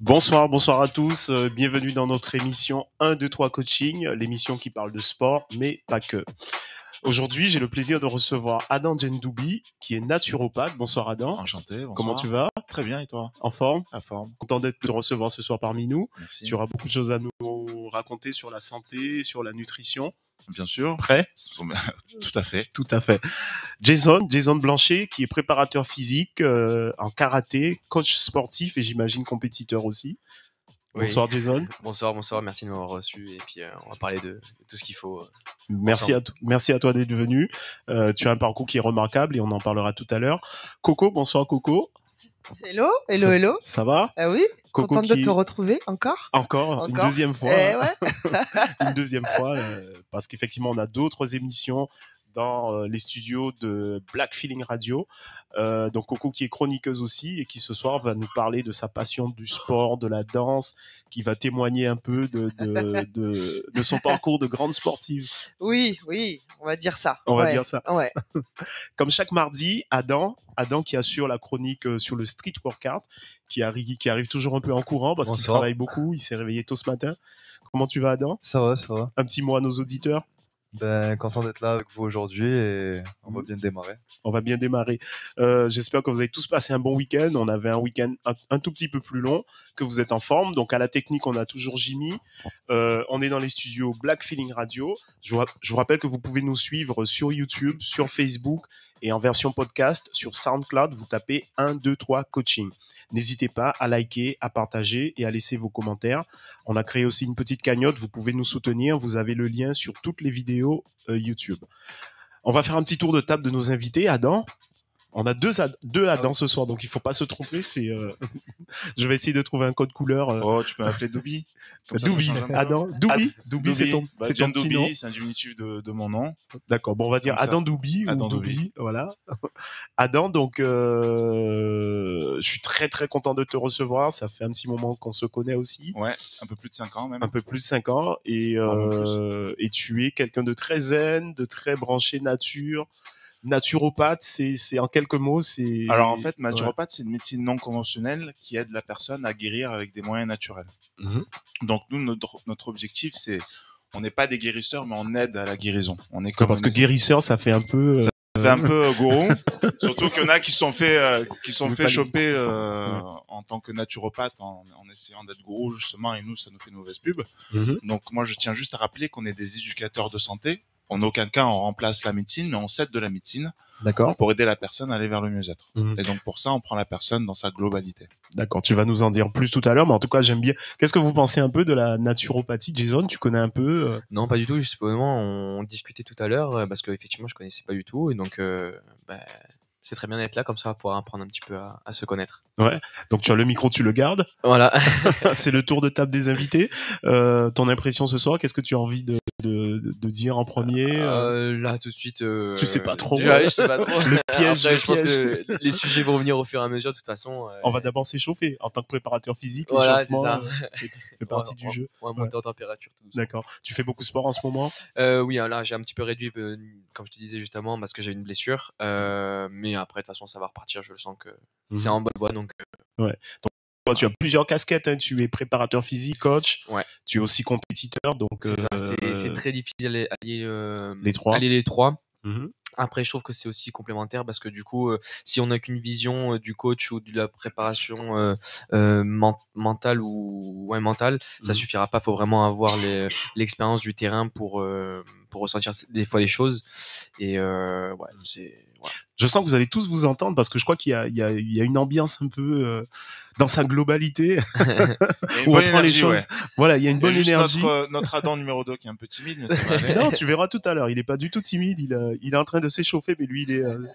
Bonsoir à tous. Bienvenue dans notre émission 1, 2, 3 Coaching, l'émission qui parle de sport, mais pas que. Aujourd'hui, j'ai le plaisir de recevoir Adam Djendoubi, qui est naturopathe. Bonsoir Adam. Enchanté, bonsoir. Comment tu vas? Très bien, et toi? En forme? En forme. Content de te recevoir ce soir parmi nous. Merci. Tu auras beaucoup de choses à nous raconter sur la santé, sur la nutrition. Bien sûr. Prêt? Tout à fait. Tout à fait. Jason Blanchet, qui est préparateur physique en karaté, coach sportif et j'imagine compétiteur aussi. Bonsoir Jason. Bonsoir, merci de m'avoir reçu et puis on va parler de tout ce qu'il faut. Merci à toi d'être venu. Tu as un parcours qui est remarquable et on en parlera tout à l'heure. Coco, bonsoir Coco. Hello. Ça va? Oui, Coco contente de te retrouver Encore, une deuxième fois. Une deuxième fois, parce qu'effectivement, on a d'autres émissions dans les studios de Black Feeling Radio. Donc Coco qui est chroniqueuse aussi et qui ce soir va nous parler de sa passion du sport, de la danse, qui va témoigner un peu de son parcours de grande sportive. Oui, on va dire ça. On va dire ça. Ouais. Comme chaque mardi, Adam qui assure la chronique sur le street workout, qui arrive toujours un peu en courant parce qu'il travaille beaucoup, il s'est réveillé tôt ce matin. Comment tu vas Adam? Ça va. Un petit mot à nos auditeurs? Content d'être là avec vous aujourd'hui et on va bien démarrer. J'espère que vous avez tous passé un bon week-end. On avait un week-end un tout petit peu plus long, que vous êtes en forme. Donc à la technique, on a toujours Jimmy. On est dans les studios Black Feeling Radio. Je vous rappelle que vous pouvez nous suivre sur YouTube, sur Facebook et en version podcast sur SoundCloud. Vous tapez 1, 2, 3 Coaching. N'hésitez pas à liker, à partager et à laisser vos commentaires. On a créé aussi une petite cagnotte. Vous pouvez nous soutenir. Vous avez le lien sur toutes les vidéos YouTube. On va faire un petit tour de table de nos invités. Adam, on a deux Adam ce soir, donc il faut pas se tromper. Je vais essayer de trouver un code couleur. Tu peux m'appeler Doubi. Doubi, Adam. Doubi, c'est ton petit nom. C'est un diminutif de mon nom. D'accord. Bon, on va dire Adam Doubi ou Doubi. Voilà. Adam, donc je suis très très content de te recevoir. Ça fait un petit moment qu'on se connaît aussi. Ouais, un peu plus de 5 ans même. Un peu plus de 5 ans. Et tu es quelqu'un de très zen, de très branché nature. Naturopathe, c'est en quelques mots, c'est... Alors en fait, naturopathe, c'est une médecine non conventionnelle qui aide la personne à guérir avec des moyens naturels. Donc nous, notre objectif, c'est... On n'est pas des guérisseurs, mais on aide à la guérison. On est comme parce que guérisseur, ça fait un peu... Ça fait un peu gourou. Surtout qu'il y en a qui sont fait choper en tant que naturopathe en essayant d'être gourou justement, et nous, ça nous fait une mauvaise pub. Donc moi, je tiens juste à rappeler qu'on est des éducateurs de santé. En aucun cas, on remplace la médecine, mais on s'aide de la médecine. D'accord. Pour aider la personne à aller vers le mieux-être. Et donc, pour ça, on prend la personne dans sa globalité. D'accord. Tu vas nous en dire plus tout à l'heure, mais en tout cas, j'aime bien. Qu'est-ce que vous pensez un peu de la naturopathie, Jason? Tu connais un peu? Non, pas du tout. Justement, on discutait tout à l'heure parce que effectivement, je connaissais pas du tout. Et donc, c'est très bien d'être là, comme ça, on va pouvoir apprendre un petit peu à se connaître. Ouais. Donc, tu as le micro, tu le gardes. Voilà. C'est le tour de table des invités. Ton impression ce soir, qu'est-ce que tu as envie de dire en premier? Là, tout de suite. Tu sais pas trop. Je sais pas trop. Le piège. Après, je pense que les sujets vont venir au fur et à mesure, de toute façon. On va d'abord s'échauffer. En tant que préparateur physique, voilà, l'échauffement fait partie du jeu. On va monter en température. Tout doucement. D'accord. Tu fais beaucoup de sport en ce moment? Oui, là, j'ai un petit peu réduit, comme je te disais justement, parce que j'ai une blessure. Mais après, de toute façon, ça va repartir. Je le sens que c'est en bonne voie. Donc, ouais. Donc, tu as plusieurs casquettes. Hein. Tu es préparateur physique, coach. Ouais. Tu es aussi compétiteur. Donc, c'est très difficile d'allier les trois. Après, je trouve que c'est aussi complémentaire parce que du coup, si on n'a qu'une vision du coach ou de la préparation mentale ça suffira pas. Faut vraiment avoir l'expérience du terrain pour ressentir des fois les choses. Et Je sens que vous allez tous vous entendre parce que je crois qu'il y a une ambiance un peu dans sa globalité où on prend les choses. Ouais. Voilà, il y a une bonne énergie. Notre Adam numéro 2 qui est un peu timide, mais ça va aller. Non, tu verras tout à l'heure. Il est pas du tout timide. Il est en train de s'échauffer, mais lui,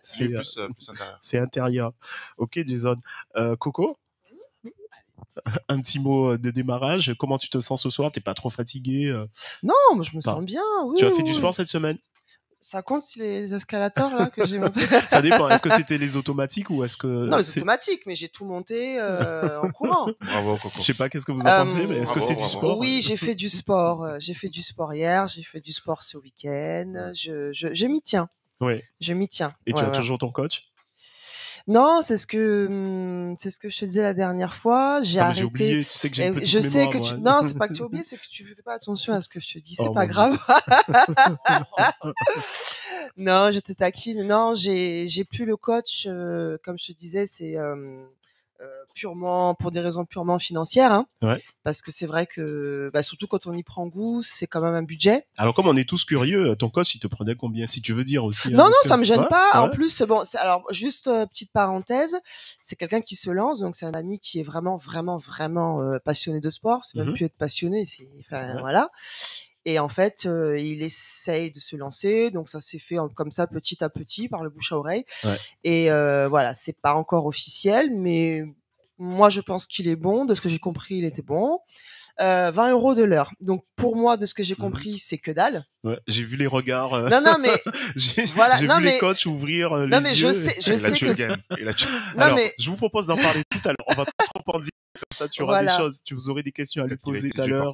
c'est plus intérieur. C'est intérieur. Ok, Jason. Coco, un petit mot de démarrage. Comment tu te sens ce soir? T'es pas trop fatigué? Non, moi je me sens bien. Oui, tu as fait du sport cette semaine? Ça compte si les escalators là que j'ai monté? Ça dépend. Est-ce que c'était les automatiques ou est-ce que... Non, les automatiques, mais j'ai tout monté en courant. Bravo, Coco. Je sais pas qu'est-ce que vous en pensez, mais est-ce que c'est du sport? Oui, j'ai fait du sport. J'ai fait du sport hier, j'ai fait du sport ce week-end. Je m'y tiens. Oui. Je m'y tiens. Et tu as toujours ton coach? Non, c'est ce que je te disais la dernière fois. J'ai arrêté. J'ai oublié. Tu sais que j'ai une petite je sais mémoire, que moi. non, c'est pas que tu as oublié, c'est que tu fais pas attention à ce que je te dis. C'est Oh, pas mon grave. Non, je te taquine. Non, j'ai plus le coach. Comme je te disais, c'est purement pour des raisons purement financières. Hein, Ouais. parce que c'est vrai que surtout quand on y prend goût, c'est quand même un budget. Alors comme on est tous curieux, ton coach il te prenait combien, si tu veux dire aussi? Non, hein, non, ça me gêne pas. Ouais. En plus, bon, alors juste petite parenthèse, c'est quelqu'un qui se lance, donc c'est un ami qui est vraiment, vraiment, vraiment passionné de sport. C'est même plus être passionné, c'est, enfin voilà. Et en fait, il essaye de se lancer, donc ça s'est fait comme ça petit à petit par le bouche à oreille. Ouais. Et voilà, c'est pas encore officiel, mais moi je pense qu'il est bon. De ce que j'ai compris, il était bon. 20 € de l'heure. Donc pour moi, de ce que j'ai compris, c'est que dalle. Ouais, j'ai vu les regards. Non, mais voilà, j'ai vu les coachs ouvrir les yeux. Non, mais je sais que Alors, je vous propose d'en parler tout à l'heure. On va pas trop en dire comme ça. Tu auras des choses, tu vous aurez des questions à lui poser tout à l'heure.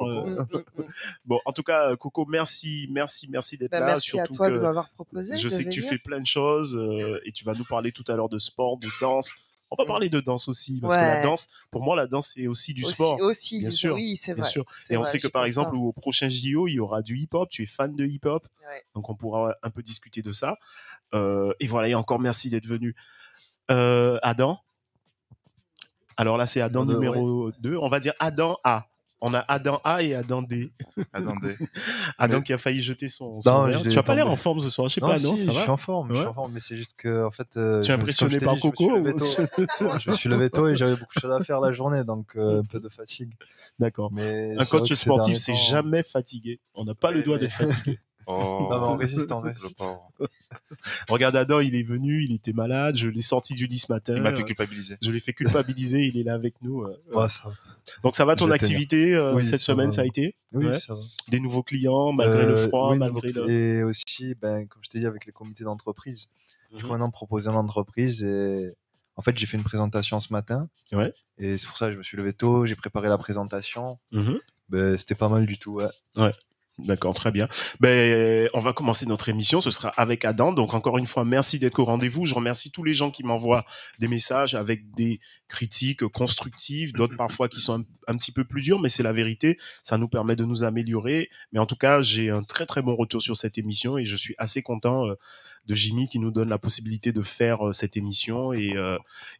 Bon, en tout cas, Coco, merci d'être là. Merci surtout à toi que de m'avoir proposé. Je sais que tu fais plein de choses et tu vas nous parler tout à l'heure de sport, de danse. On va parler de danse aussi, parce que la danse, pour moi, la danse, c'est aussi du sport. Aussi, bien sûr. Oui, c'est vrai. Bien sûr. Et on sait que, par exemple, au prochain JO, il y aura du hip-hop. Tu es fan de hip-hop. Ouais. Donc, on pourra un peu discuter de ça. Et voilà, et encore merci d'être venu. Adam. Alors là, c'est Adam numéro 2. On va dire Adam A. On a Adam A et Adam D. Adam D. Adam qui a failli jeter son verre. Tu n'as pas l'air en forme ce soir, je sais pas, non, ça va? Je suis en forme, mais c'est juste que, en fait. Tu es impressionné par Coco? Je me suis levé tôt et j'avais beaucoup de choses à faire la journée, donc un peu de fatigue. D'accord. Un coach sportif, c'est jamais fatigué. On n'a pas le droit d'être fatigué. Oh, non, mais on résiste. Regarde, Adam, il est venu, il était malade, je l'ai sorti du lit ce matin. Il m'a fait culpabiliser. Je l'ai fait culpabiliser, il est là avec nous. Ouais, ça va. Donc ça va ton activité cette semaine, ça a été? Oui, ça va. Des nouveaux clients, malgré le froid, malgré le... Et aussi, comme je t'ai dit, avec les comités d'entreprise. Je peux maintenant proposer une entreprise et... En fait, j'ai fait une présentation ce matin. Ouais. Et c'est pour ça que je me suis levé tôt, j'ai préparé la présentation. C'était pas mal du tout, ouais. D'accord, très bien. On va commencer notre émission. Ce sera avec Adam. Donc, encore une fois, merci d'être au rendez-vous. Je remercie tous les gens qui m'envoient des messages avec des critiques constructives, d'autres parfois qui sont un petit peu plus dures, mais c'est la vérité. Ça nous permet de nous améliorer. Mais en tout cas, j'ai un très, très bon retour sur cette émission et je suis assez content de Jimmy qui nous donne la possibilité de faire cette émission et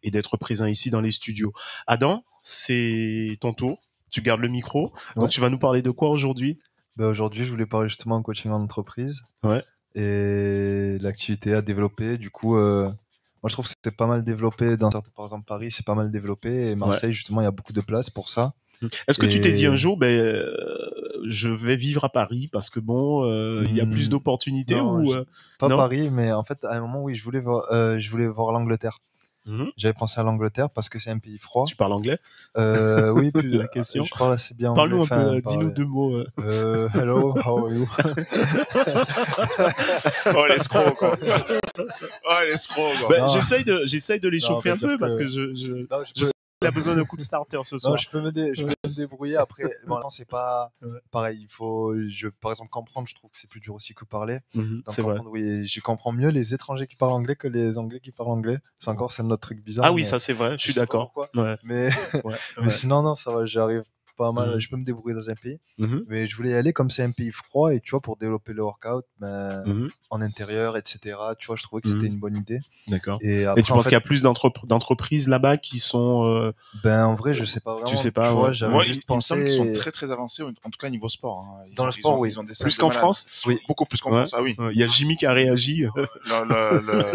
d'être présent ici dans les studios. Adam, c'est ton tour. Tu gardes le micro. Ouais. Donc, tu vas nous parler de quoi aujourd'hui? Aujourd'hui, je voulais parler justement coaching en entreprise. Ouais. Et l'activité à développer. Du coup, moi, je trouve que c'est pas mal développé. Par exemple, Paris, c'est pas mal développé. Et Marseille, justement, il y a beaucoup de place pour ça. Est-ce que tu t'es dit un jour, je vais vivre à Paris parce que il y a plus d'opportunités ou pas Paris, mais en fait, à un moment, oui, je voulais voir l'Angleterre. J'avais pensé à l'Angleterre parce que c'est un pays froid. Tu parles anglais? Oui, la question. Je parle assez bien anglais. Parle-nous un peu, dis-nous 2 mots. Hello, how are you? Oh, l'escroc, quoi. J'essaye de les chauffer un peu parce que je sais qu'il a besoin d'un coup de starter ce soir. Non, je peux me débrouiller après. Bon, non, c'est pas pareil. Il faut, par exemple, comprendre, je trouve que c'est plus dur aussi que parler. C'est vrai. Oui, je comprends mieux les étrangers qui parlent anglais que les anglais qui parlent anglais. C'est encore un autre truc bizarre. Ah oui, ça c'est vrai, je suis d'accord. Mais sinon, non, ça va, j'arrive pas mal. Je peux me débrouiller dans un pays. Mais je voulais y aller comme c'est un pays froid et tu vois, pour développer le workout en intérieur, etc. Tu vois, je trouvais que c'était une bonne idée. D'accord. Et tu penses qu'il y a plus d'entreprises là-bas qui sont en vrai, je sais pas vraiment. Tu sais pas. Moi, il me semble qu'ils sont très très avancés, en tout cas niveau sport. Hein. Dans le sport, oui. Ils ont des plus qu'en France. Oui, beaucoup plus qu'en France. Ah oui. Il y a Jimmy qui a réagi.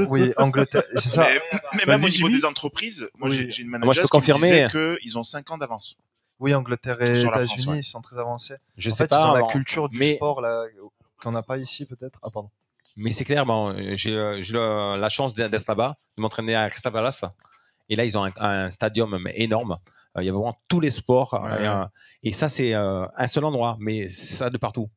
Oui, Angleterre, c'est ça. Mais même au niveau des entreprises, moi j'ai une manager qui me disait qu'ils ont 5 ans d'avance. Oui, Angleterre et États-Unis, ils sont très avancés. Je sais pas. Ils ont la culture du sport là, qu'on n'a pas ici, peut-être. Ah, pardon. Mais c'est clair, j'ai la chance d'être là-bas, de m'entraîner à Crystal Palace. Et là, ils ont un stadium énorme. Il y a vraiment tous les sports. Et ça, c'est un seul endroit, mais c'est ça de partout.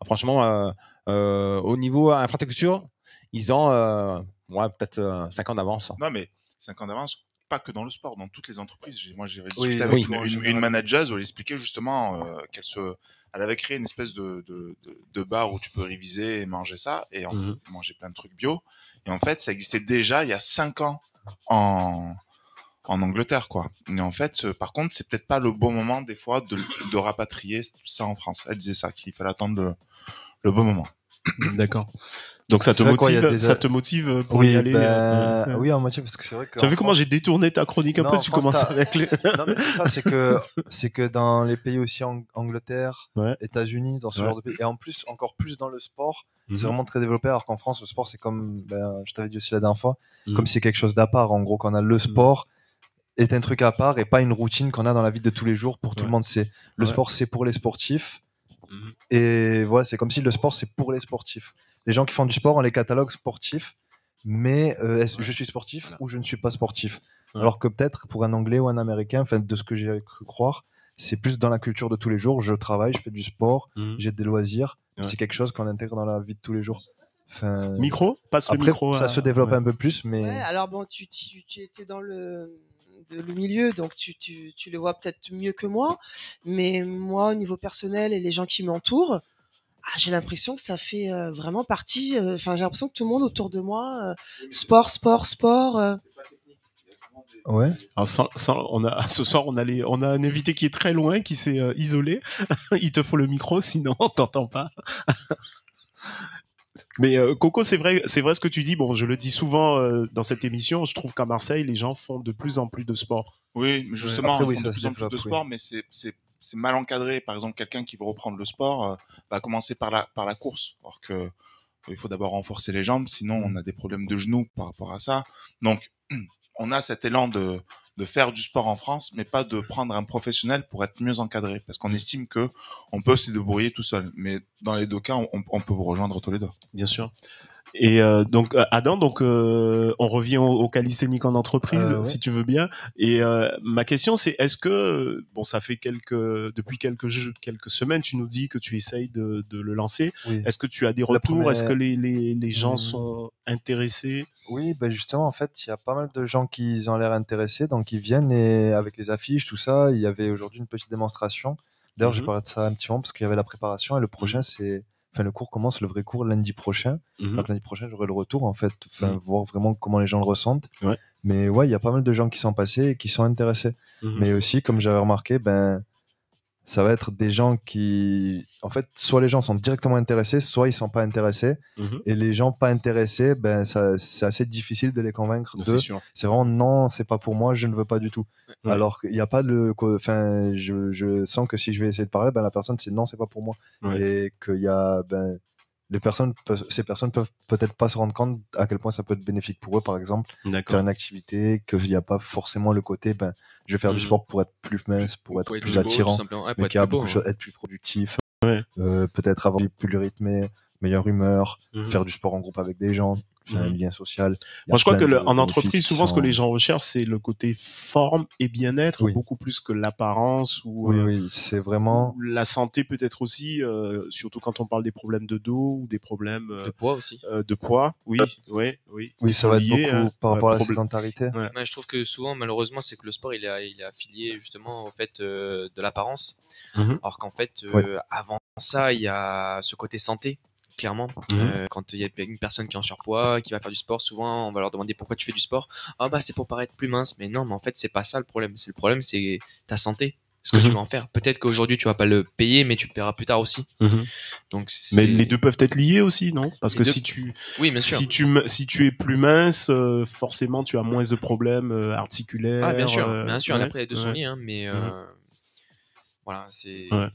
Franchement, au niveau infrastructure, ils ont peut-être 5 ans d'avance. Non, mais 5 ans d'avance. Pas que dans le sport, dans toutes les entreprises. Moi, j'ai discuté avec une manager où elle expliquait justement elle avait créé une espèce de bar où tu peux réviser et manger ça et manger plein de trucs bio. Et en fait, ça existait déjà il y a 5 ans en Angleterre, quoi. Mais en fait, par contre, c'est peut-être pas le bon moment des fois de rapatrier ça en France. Elle disait ça, qu'il fallait attendre le bon moment. D'accord. Donc ça te motive pour y aller. Oui, en moitié, parce que c'est vrai que. Tu as vu comment j'ai détourné ta chronique un peu? Tu commences avec les. Non, mais ça, c'est que dans les pays aussi Angleterre, États-Unis, dans ce genre de pays, et en plus, encore plus dans le sport, c'est vraiment très développé. Alors qu'en France, le sport, c'est comme, je t'avais dit aussi la dernière fois, comme si c'est quelque chose d'à part. En gros, qu'on a le sport est un truc à part et pas une routine qu'on a dans la vie de tous les jours pour tout le monde. C'est le sport, c'est pour les sportifs. Et voilà, c'est comme si le sport, c'est pour les sportifs. Les gens qui font du sport, on les catalogue sportifs, mais est-ce que je suis sportif ou je ne suis pas sportif? Alors que peut-être pour un Anglais ou un Américain, enfin, de ce que j'ai cru croire, c'est plus dans la culture de tous les jours. Je travaille, je fais du sport, j'ai des loisirs. C'est quelque chose qu'on intègre dans la vie de tous les jours. Enfin, micro, passe le micro. Ça se développe un peu plus, mais. Ouais, alors bon, tu étais dans le milieu, donc tu le vois peut-être mieux que moi, mais moi, au niveau personnel et les gens qui m'entourent, j'ai l'impression que ça fait vraiment partie. Enfin, j'ai l'impression que tout le monde autour de moi, sport. Ouais. Alors ce soir on a un invité qui est très loin, qui s'est isolé. Il te faut le micro, sinon on t'entend pas. Mais Coco, c'est vrai ce que tu dis. Bon, je le dis souvent dans cette émission. Je trouve qu'à Marseille, les gens font de plus en plus de sport. Oui, justement, ils font de plus en plus de sport, mais c'est mal encadré. Par exemple, quelqu'un qui veut reprendre le sport va commencer par la course, alors que il faut d'abord renforcer les jambes, sinon on a des problèmes de genoux par rapport à ça. Donc, on a cet élan de faire du sport en France, mais pas de prendre un professionnel pour être mieux encadré, parce qu'on estime que on peut se débrouiller tout seul. Mais dans les deux cas, on peut vous rejoindre tous les deux. Bien sûr. Et donc Adam, on revient au calisthénique en entreprise, si tu veux bien. Et ma question, c'est est-ce que ça fait depuis quelques semaines, tu nous dis que tu essayes de le lancer. Oui. Est-ce que tu as des retours? Est-ce que les gens sont intéressés? Oui, justement, en fait, il y a pas mal de gens qui ont l'air intéressés, donc ils viennent et avec les affiches, tout ça. Il y avait aujourd'hui une petite démonstration. D'ailleurs, j'ai parlé de ça un petit moment parce qu'il y avait la préparation et le prochain, c'est. Enfin, le cours commence, le vrai cours, lundi prochain. Donc lundi prochain, j'aurai le retour, en fait, voir vraiment comment les gens le ressentent. Ouais. Mais ouais, il y a pas mal de gens qui sont passés et qui sont intéressés. Mais aussi, comme j'avais remarqué, ça va être des gens qui, en fait, soit les gens sont directement intéressés, soit ils sont pas intéressés. Et les gens pas intéressés, c'est assez difficile de les convaincre. C'est vraiment non, c'est pas pour moi, je ne veux pas du tout. Ouais. Alors qu'il n'y a pas de, enfin, je sens que si je vais essayer de parler, la personne c'est non, c'est pas pour moi. Ouais. Et qu'il y a, ces personnes peuvent peut-être pas se rendre compte à quel point ça peut être bénéfique pour eux, par exemple, faire une activité, qu'il n'y a pas forcément le côté, je vais faire du sport pour être plus mince, pour être plus attirant, mais qu'il y a beaucoup de choses, être plus productif, peut-être avoir plus rythmé, meilleure humeur, faire du sport en groupe avec des gens, un lien social. Moi, je crois que en entreprise, souvent, ce que les gens recherchent, c'est le côté forme et bien-être, beaucoup plus que l'apparence ou c'est vraiment la santé peut-être aussi, surtout quand on parle des problèmes de dos ou des problèmes de poids aussi. De poids, oui, ça va être beaucoup par rapport à la sédentarité. Ouais, je trouve que souvent, malheureusement, c'est que le sport, il est affilié justement au fait de l'apparence, alors qu'en fait, avant ça, il y a ce côté santé. Clairement, quand il y a une personne qui est en surpoids, qui va faire du sport, souvent on va leur demander pourquoi tu fais du sport. C'est pour paraître plus mince, mais non, mais en fait c'est pas ça le problème. Le problème c'est ta santé, ce que tu vas en faire. Peut-être qu'aujourd'hui tu vas pas le payer, mais tu le paieras plus tard aussi. Donc mais les deux peuvent être liés aussi, non? Parce que si tu es plus mince, forcément tu as moins de problèmes articulaires. Ah bien sûr. Après les deux sont liés, mais voilà, c'est. Ouais.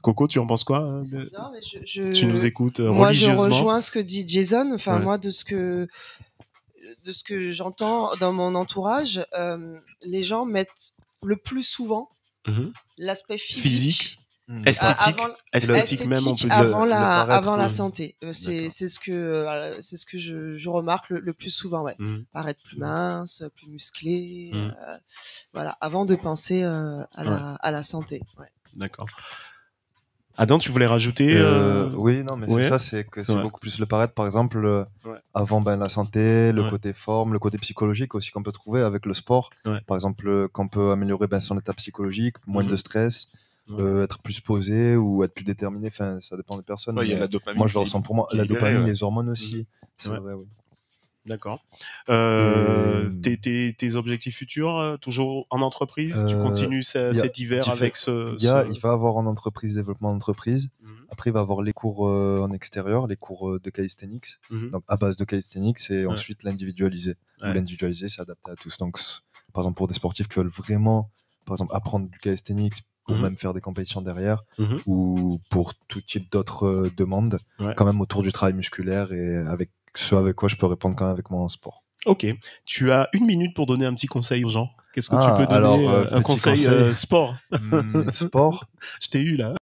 Coco, tu en penses quoi? Non, mais tu nous écoutes religieusement. Moi, je rejoins ce que dit Jason. Enfin, moi, de ce que j'entends dans mon entourage, les gens mettent le plus souvent l'aspect physique. Esthétique même, on peut dire. Avant la santé. C'est ce que je remarque le plus souvent, paraître plus mince, plus musclé, voilà, avant de penser à la santé. Ouais. D'accord. Adam, tu voulais rajouter Oui, non, mais c'est ça, c'est que c'est beaucoup plus le paraître, par exemple, avant la santé, le côté forme, le côté psychologique aussi qu'on peut trouver avec le sport. Par exemple, qu'on peut améliorer son état psychologique, moins de stress, être plus posé ou être plus déterminé. Enfin, ça dépend des personnes. Il y a la dopamine. Moi, je le ressens pour moi. La dopamine, les hormones aussi. C'est vrai, oui. D'accord. Tes objectifs futurs, toujours en entreprise, tu continues cet hiver avec il va avoir en entreprise, développement d'entreprise. Après, il va avoir les cours en extérieur, les cours de calisthenics, donc à base de calisthenics, et ensuite l'individualisé. L'individualisé, c'est adapté à tous. Donc, par exemple, pour des sportifs qui veulent vraiment, par exemple, apprendre du calisthenics, pour même faire des compétitions derrière, ou pour tout type d'autres demandes, quand même autour du travail musculaire et avec ce avec quoi je peux répondre quand même avec mon sport. Ok. Tu as 1 minute pour donner un petit conseil aux gens. Qu'est-ce que tu peux donner un conseil sport Sport. Je t'ai eu là.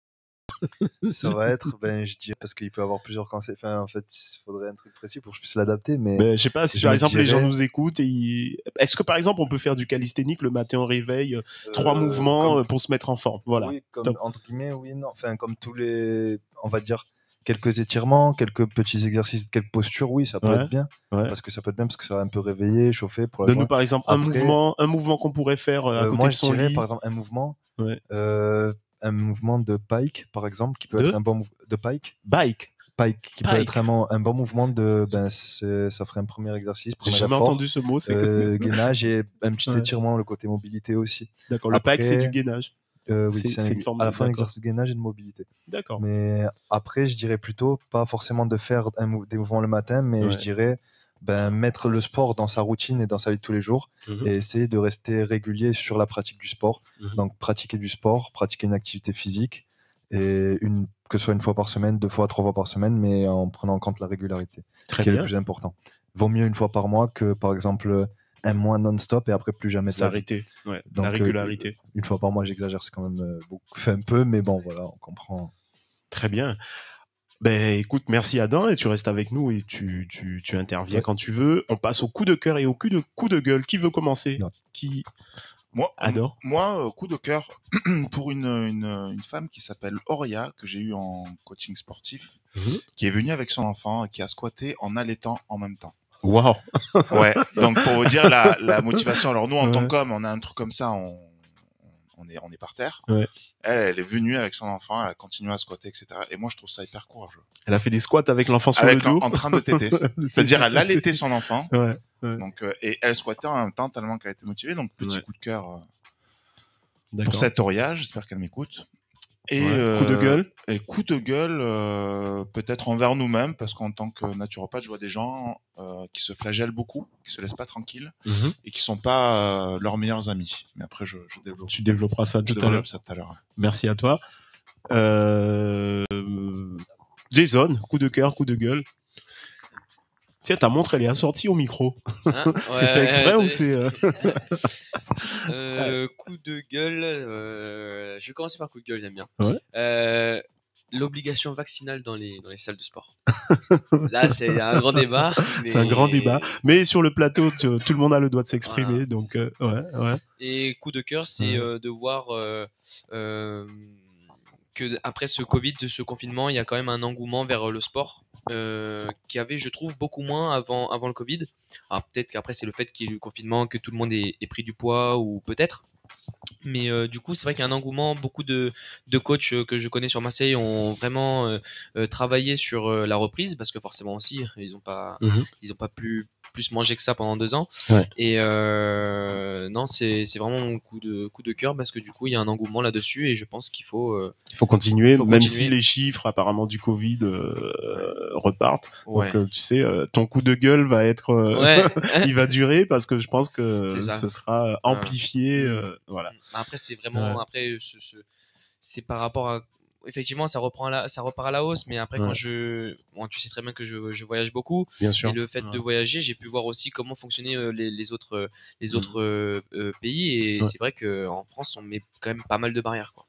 Ça va être, je dirais, parce qu'il peut y avoir plusieurs conseils. Enfin, en fait, il faudrait un truc précis pour que je puisse l'adapter. Mais je sais pas si par exemple les gens nous écoutent est-ce que par exemple on peut faire du calisthénique le matin au réveil, 3 mouvements pour se mettre en forme. Voilà. Oui, entre guillemets, oui, non. Enfin, comme tous les, on va dire, quelques étirements, quelques petits exercices, quelques postures, oui, ça peut être bien. Parce que ça peut être bien parce que ça va un peu réveiller, chauffer pour la Donne-nous par exemple un mouvement qu'on pourrait faire à côté de son lit. Par exemple, un mouvement. Un mouvement de pike, par exemple, qui peut être un bon mouvement de pike, qui peut être un bon mouvement de, ça ferait un premier exercice. J'ai jamais entendu ce mot. Gainage et un petit étirement, le côté mobilité aussi. D'accord. Le pike, c'est du gainage. Oui, c'est une forme à la fois un exercice de gainage et de mobilité. D'accord. Mais après, je dirais plutôt pas forcément de faire des mouvements le matin, mais je dirais mettre le sport dans sa routine et dans sa vie de tous les jours et essayer de rester régulier sur la pratique du sport. Donc pratiquer du sport, pratiquer une activité physique, et que ce soit 1 fois par semaine, 2 fois, 3 fois par semaine, mais en prenant en compte la régularité. Très qui bien. est le plus important. Vaut mieux 1 fois par mois que par exemple 1 mois non-stop et après plus jamais. S'arrêter. Donc, la régularité. 1 fois par mois, j'exagère, c'est quand même fait un peu, mais bon, voilà, on comprend. Très bien. Écoute, merci Adam, et tu restes avec nous et tu interviens quand tu veux. On passe au coup de cœur et au coup de gueule. Qui veut commencer? Qui? Moi, Adam. Moi, coup de cœur pour une femme qui s'appelle Auria, que j'ai eu en coaching sportif, qui est venue avec son enfant et qui a squatté en allaitant en même temps. Waouh. Ouais. Donc pour vous dire la motivation. Alors nous, en tant qu'homme, on a un truc comme ça, on est par terre. Elle est venue avec son enfant, elle a continué à squatter, etc. Et moi, je trouve ça hyper courageux. Elle a fait des squats avec l'enfant sur le dos. En train de téter. C'est-à-dire, elle allaitait son enfant. Donc, et elle squattait en même temps tellement qu'elle était motivée. Donc, petit coup de cœur pour cette Auria. J'espère qu'elle m'écoute. Et coup de gueule. Et coup de gueule, peut-être envers nous-mêmes, parce qu'en tant que naturopathe, je vois des gens qui se flagellent beaucoup, qui se laissent pas tranquilles et qui sont pas leurs meilleurs amis. Mais après, je développe. Tu développeras ça tout à l'heure. Merci à toi. Jason, coup de cœur, coup de gueule. Tiens, ta montre, elle est assortie au micro. C'est fait exprès ou c'est... Coup de gueule, je vais commencer par coup de gueule, j'aime bien. L'obligation vaccinale dans les salles de sport. Là, c'est un grand débat. C'est un grand débat. Mais sur le plateau, tout le monde a le droit de s'exprimer. Donc, Et coup de cœur, c'est de voir que après ce Covid, ce confinement, il y a quand même un engouement vers le sport qui avait, je trouve, beaucoup moins avant le Covid. Alors peut-être qu'après c'est le fait qu'il y ait eu le confinement, que tout le monde ait pris du poids, ou peut-être. Mais du coup, c'est vrai qu'il y a un engouement. Beaucoup de coachs que je connais sur Marseille ont vraiment travaillé sur la reprise, parce que forcément aussi, ils ont pas plus mangé que ça pendant 2 ans. Et non, c'est vraiment mon coup de cœur, parce que du coup, il y a un engouement là-dessus, et je pense qu'il faut continuer, même si les chiffres apparemment du Covid repartent. Donc tu sais, ton coup de gueule va être, il va durer, parce que je pense que ce sera amplifié. Voilà. Après, c'est vraiment c'est par rapport à, effectivement, ça repart à la hausse, mais après quand tu sais très bien que je voyage beaucoup. Bien sûr. Et le fait de voyager, j'ai pu voir aussi comment fonctionnaient les autres pays, et c'est vrai que en France, on met quand même pas mal de barrières, quoi.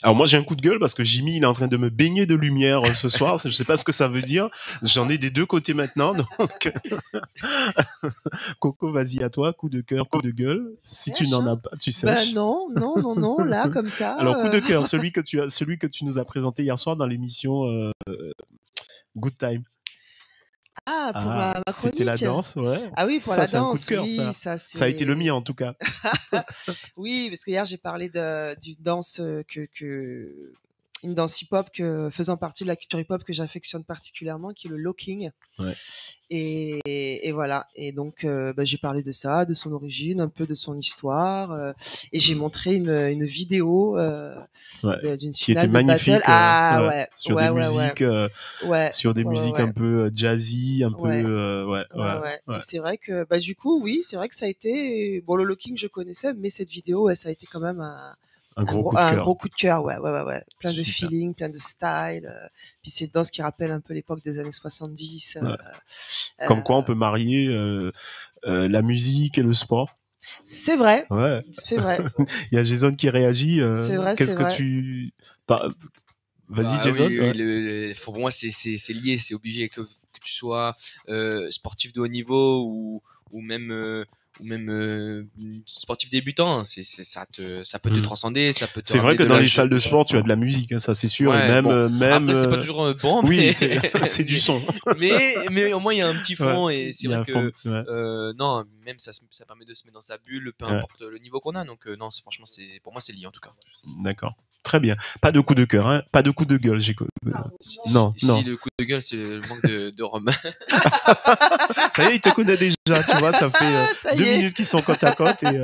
Alors moi j'ai un coup de gueule parce que Jimmy il est en train de me baigner de lumière ce soir. Je sais pas ce que ça veut dire. J'en ai des deux côtés maintenant. Donc Coco, vas-y à toi, coup de cœur, coup de gueule. Si tu n'en as pas, tu sèches. Non, là comme ça. Alors coup de cœur, celui que tu nous as présenté hier soir dans l'émission Good Time. Pour ma chronique. C'était la danse, ouais. Ah oui, pour ça, la c'est danse. Un coup de cœur, oui, ça a été le mien en tout cas. Oui, parce que hier j'ai parlé d'une danse que une danse hip-hop faisant partie de la culture hip-hop que j'affectionne particulièrement, qui est le locking. Ouais. Et voilà. Et donc, j'ai parlé de ça, de son origine, un peu de son histoire, et j'ai montré une vidéo d'une qui finale était magnifique. Sur des musiques, sur des musiques un peu jazzy, un peu, Et c'est vrai que, du coup, oui, c'est vrai que ça a été, bon, le locking je connaissais, mais cette vidéo, ça a été quand même un gros coup de cœur, plein de feeling, plein de style, puis c'est une danse qui rappelle un peu l'époque des années 70. Comme quoi on peut marier la musique et le sport. C'est vrai. Ouais. C'est vrai. Il y a Jason qui réagit. C'est vrai. Qu'est-ce que tu... Vas-y, Jason. Pour moi, c'est lié, c'est obligé que tu sois sportif de haut niveau ou même sportif débutant, ça peut te transcender, ça peut te. C'est vrai que dans les salles de sport, tu as de la musique, hein, ça c'est sûr. Ouais, et même. Après, c'est pas toujours bon. Oui, c'est du son. mais au moins il y a un petit fond et c'est vrai que non, même ça permet de se mettre dans sa bulle, peu importe le niveau qu'on a. Donc non, franchement, pour moi c'est lié en tout cas. D'accord, très bien. Pas de coup de cœur, hein, pas de coup de gueule. Non. Si le coup de gueule, c'est le manque de rhum. Ça y est, il te connaît déjà, tu vois, ça fait 2 minutes qu'ils sont côte à côte et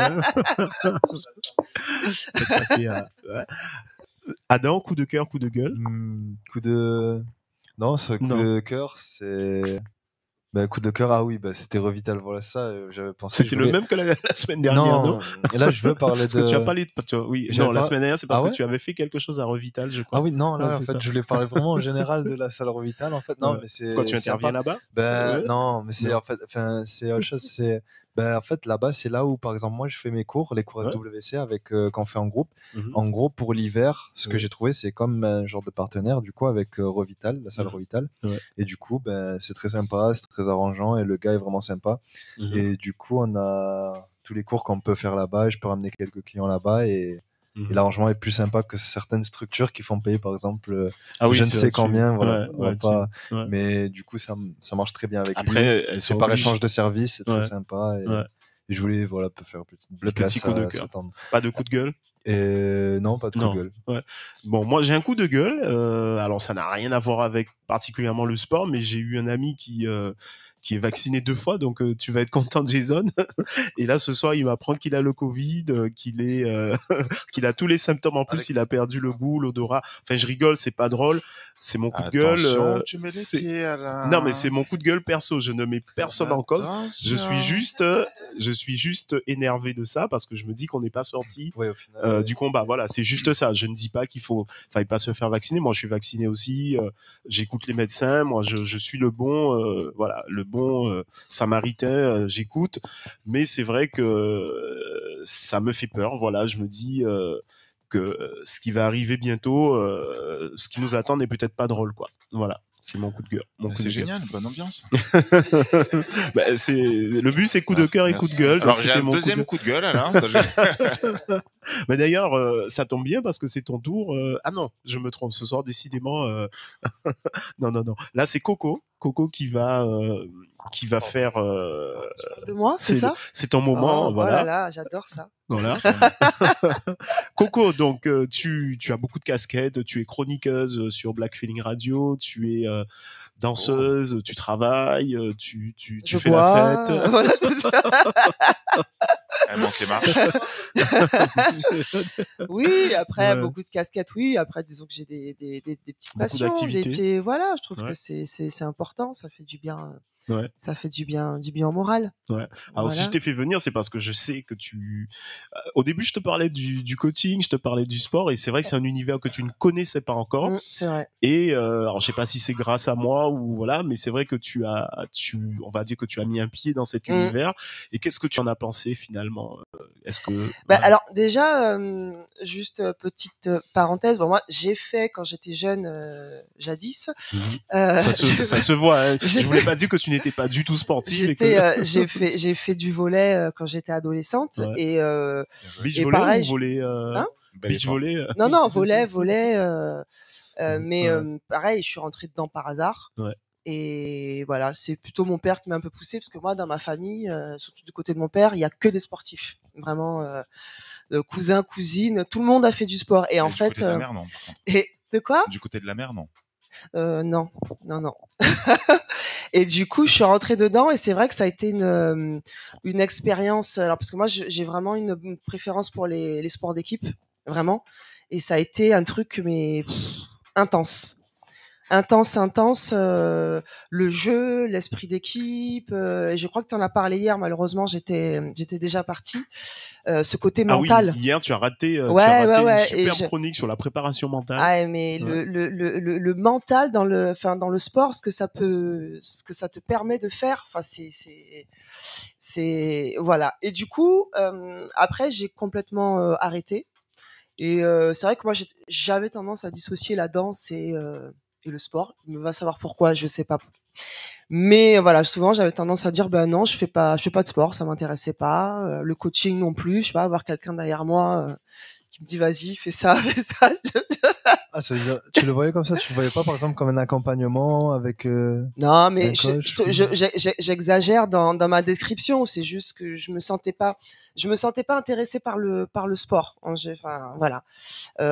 Adam, coup de cœur, coup de gueule. Non, ce coup de cœur, c'est coup de cœur. Ah oui, c'était Revital, voilà ça. J'avais pensé. C'était le même que la semaine dernière, non? Et là, je veux parler parce que tu as parlé de. Oui, non, la semaine dernière, c'est parce que tu avais fait quelque chose à Revital, je crois. Ah oui, non, là, en fait, je voulais parler vraiment en général de la salle Revital, en fait. Non, mais c'est. Quoi, tu interviens là-bas? Non, mais c'est en fait, c'est autre chose. C'est en fait, là-bas, c'est là où, par exemple, moi, je fais mes cours, les cours SWC, avec quand on fait en groupe. En gros, pour l'hiver, ce que j'ai trouvé, c'est comme un genre de partenaire, du coup, avec Revital, la salle Revital. Et du coup, c'est très sympa, c'est très arrangeant, et le gars est vraiment sympa. Et du coup, on a tous les cours qu'on peut faire là-bas, je peux ramener quelques clients là-bas, et l'arrangement est plus sympa que certaines structures qui font payer, par exemple, je ne sais combien, mais du coup, ça marche très bien avec lui. C'est par échange de services, c'est très sympa. Et je voulais faire le petit coup de cœur. Pas de coup de gueule? Non, pas de coup de gueule. Ouais. Bon, moi j'ai un coup de gueule. Alors ça n'a rien à voir avec particulièrement le sport, mais j'ai eu un ami qui est vacciné 2 fois, donc tu vas être content, Jason. Et là, ce soir, il m'apprend qu'il a le Covid, qu'il a tous les symptômes en plus, il a perdu le goût, l'odorat. Enfin, je rigole, c'est pas drôle. C'est mon coup de gueule. Tu mets les pieds à la... Non, mais c'est mon coup de gueule perso. Je ne mets personne en cause. Je suis juste énervé de ça parce que je me dis qu'on n'est pas sorti du combat. Voilà, c'est juste ça. Je ne dis pas qu'il faille pas se faire vacciner. Moi, je suis vacciné aussi. J'écoute les médecins. Moi, je suis le bon, le bon samaritain. J'écoute. Mais c'est vrai que ça me fait peur. Voilà, je me dis que ce qui va arriver bientôt, ce qui nous attend n'est peut-être pas drôle, quoi. Voilà. C'est mon coup de gueule. C'est génial, bonne ambiance. Le but, c'est coup de cœur et coup de gueule. Alors, j'ai un deuxième coup de gueule, alors. Mais d'ailleurs, ça tombe bien parce que c'est ton tour. Ah non, je me trompe ce soir, décidément. Non. Là, c'est Coco qui va faire. De moi, c'est ça? C'est ton moment, voilà. Oh là là, j'adore ça. Voilà. Coco, donc tu as beaucoup de casquettes, tu es chroniqueuse sur Black Feeling Radio, tu es danseuse, tu travailles, tu fais la fête. Voilà, tout ça. Elle monte les marches. Oui, après beaucoup de casquettes, oui. Après, disons que j'ai des petites passions, voilà, je trouve que c'est important, ça fait du bien. Ça fait du bien au moral. Alors si je t'ai fait venir, c'est parce que je sais que au début je te parlais du coaching, je te parlais du sport, et c'est vrai que c'est un univers que tu ne connaissais pas encore. C'est vrai. Et alors je sais pas si c'est grâce à moi ou voilà, mais c'est vrai que on va dire que tu as mis un pied dans cet univers. Et qu'est-ce que tu en as pensé finalement? Est-ce que alors déjà, juste petite parenthèse, moi j'ai fait quand j'étais jeune, jadis. Ça se voit. Hein. Je voulais pas dire que tu n'étais pas du tout sportive. J'ai fait du volley quand j'étais adolescente et beach volley pareil, ou volley beach volley. Non, volley. Mais pareil, je suis rentrée dedans par hasard. Et voilà, c'est plutôt mon père qui m'a un peu poussé parce que moi, dans ma famille, surtout du côté de mon père, il y a que des sportifs. Vraiment, cousins, cousines, tout le monde a fait du sport. Et en fait, De quoi? Du côté de la mer, non. Non. Et du coup, je suis rentrée dedans et c'est vrai que ça a été une expérience. Alors parce que moi, j'ai vraiment une préférence pour les sports d'équipe, vraiment. Et ça a été un truc mais intense. Le jeu, l'esprit d'équipe. Et je crois que tu en as parlé hier. Malheureusement, j'étais déjà partie. Ce côté mental. Ah oui, hier tu as raté, ouais. une super chronique sur la préparation mentale. Ah mais le mental dans le sport, ce que ça te permet de faire. Enfin c'est voilà. Et du coup après j'ai complètement arrêté. Et c'est vrai que moi j'avais tendance à dissocier la danse et le sport. On va savoir pourquoi, je sais pas. Mais voilà, souvent j'avais tendance à dire non, je fais pas de sport, ça m'intéressait pas. Le coaching non plus, je sais pas, avoir quelqu'un derrière moi qui me dit vas-y, fais ça, fais ça. Ah, ça veut dire, tu le voyais comme ça, tu le voyais pas par exemple comme un accompagnement avec non, mais coach, j'exagère dans ma description, c'est juste que je me sentais pas intéressée par le sport. Enfin voilà.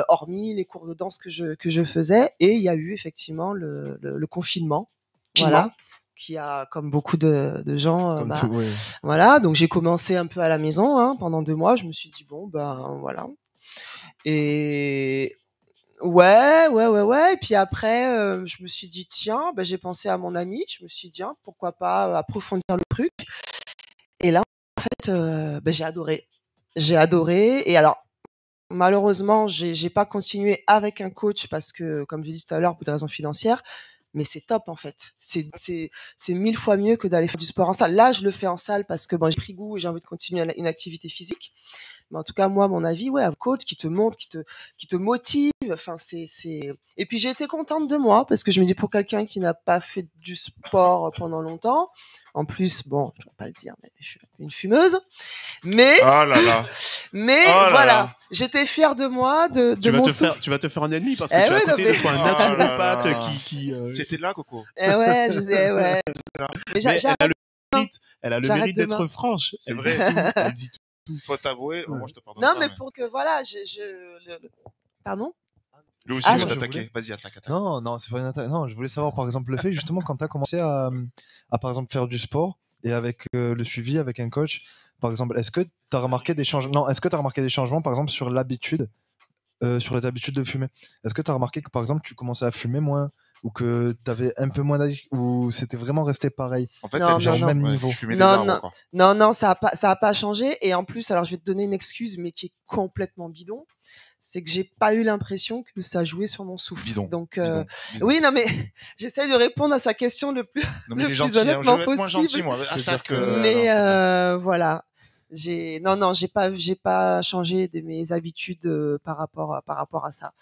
Hormis les cours de danse que je faisais, et il y a eu effectivement le confinement. Voilà, qui a, comme beaucoup de gens, oui. Voilà, donc j'ai commencé un peu à la maison pendant 2 mois. Je me suis dit bon voilà. Et ouais. Et puis après, je me suis dit tiens, j'ai pensé à mon ami. Je me suis dit pourquoi pas approfondir le truc. Et là, en fait, j'ai adoré. Et alors malheureusement, j'ai pas continué avec un coach parce que, comme je l'ai dit tout à l'heure, pour des raisons financières. Mais c'est top en fait. C'est 1000 fois mieux que d'aller faire du sport en salle. Là, je le fais en salle parce que j'ai pris goût et j'ai envie de continuer une activité physique. Mais en tout cas, moi, mon avis, un coach qui te montre, qui te motive. Enfin, Et puis j'ai été contente de moi parce que je me dis, pour quelqu'un qui n'a pas fait du sport pendant longtemps, en plus, bon, je ne vais pas le dire, mais je suis une fumeuse. Mais, oh là là. Mais voilà, j'étais fière de moi, tu vas te faire un ennemi parce que tu as à côté de toi un naturopathe qui. Tu étais là, Coco. Ouais, je sais, ouais. Mais elle a le mérite d'être franche. C'est vrai. Elle dit tout. Faut t'avouer. Moi, je te pardonne. Non, mais pour que voilà, pardon. Lui aussi, il veut t'attaquer. Vas-y, attaque. Non, c'est pas une attaque. Non, je voulais savoir par exemple le fait justement quand tu as commencé à par exemple faire du sport et avec le suivi avec un coach. Par exemple, est-ce que tu as remarqué des changements par exemple sur l'habitude, sur les habitudes de fumer? Est-ce que tu as remarqué que par exemple tu commençais à fumer moins ou que tu avais un peu moins d'addiction ou c'était vraiment resté pareil? En fait, t'es au même niveau. Non, ça a pas changé. Et en plus, alors je vais te donner une excuse, mais qui est complètement bidon. C'est que j'ai pas eu l'impression que ça jouait sur mon souffle. Donc oui, non mais j'essaie de répondre à sa question le plus honnêtement possible. Mais voilà, j'ai pas changé de mes habitudes par rapport à ça.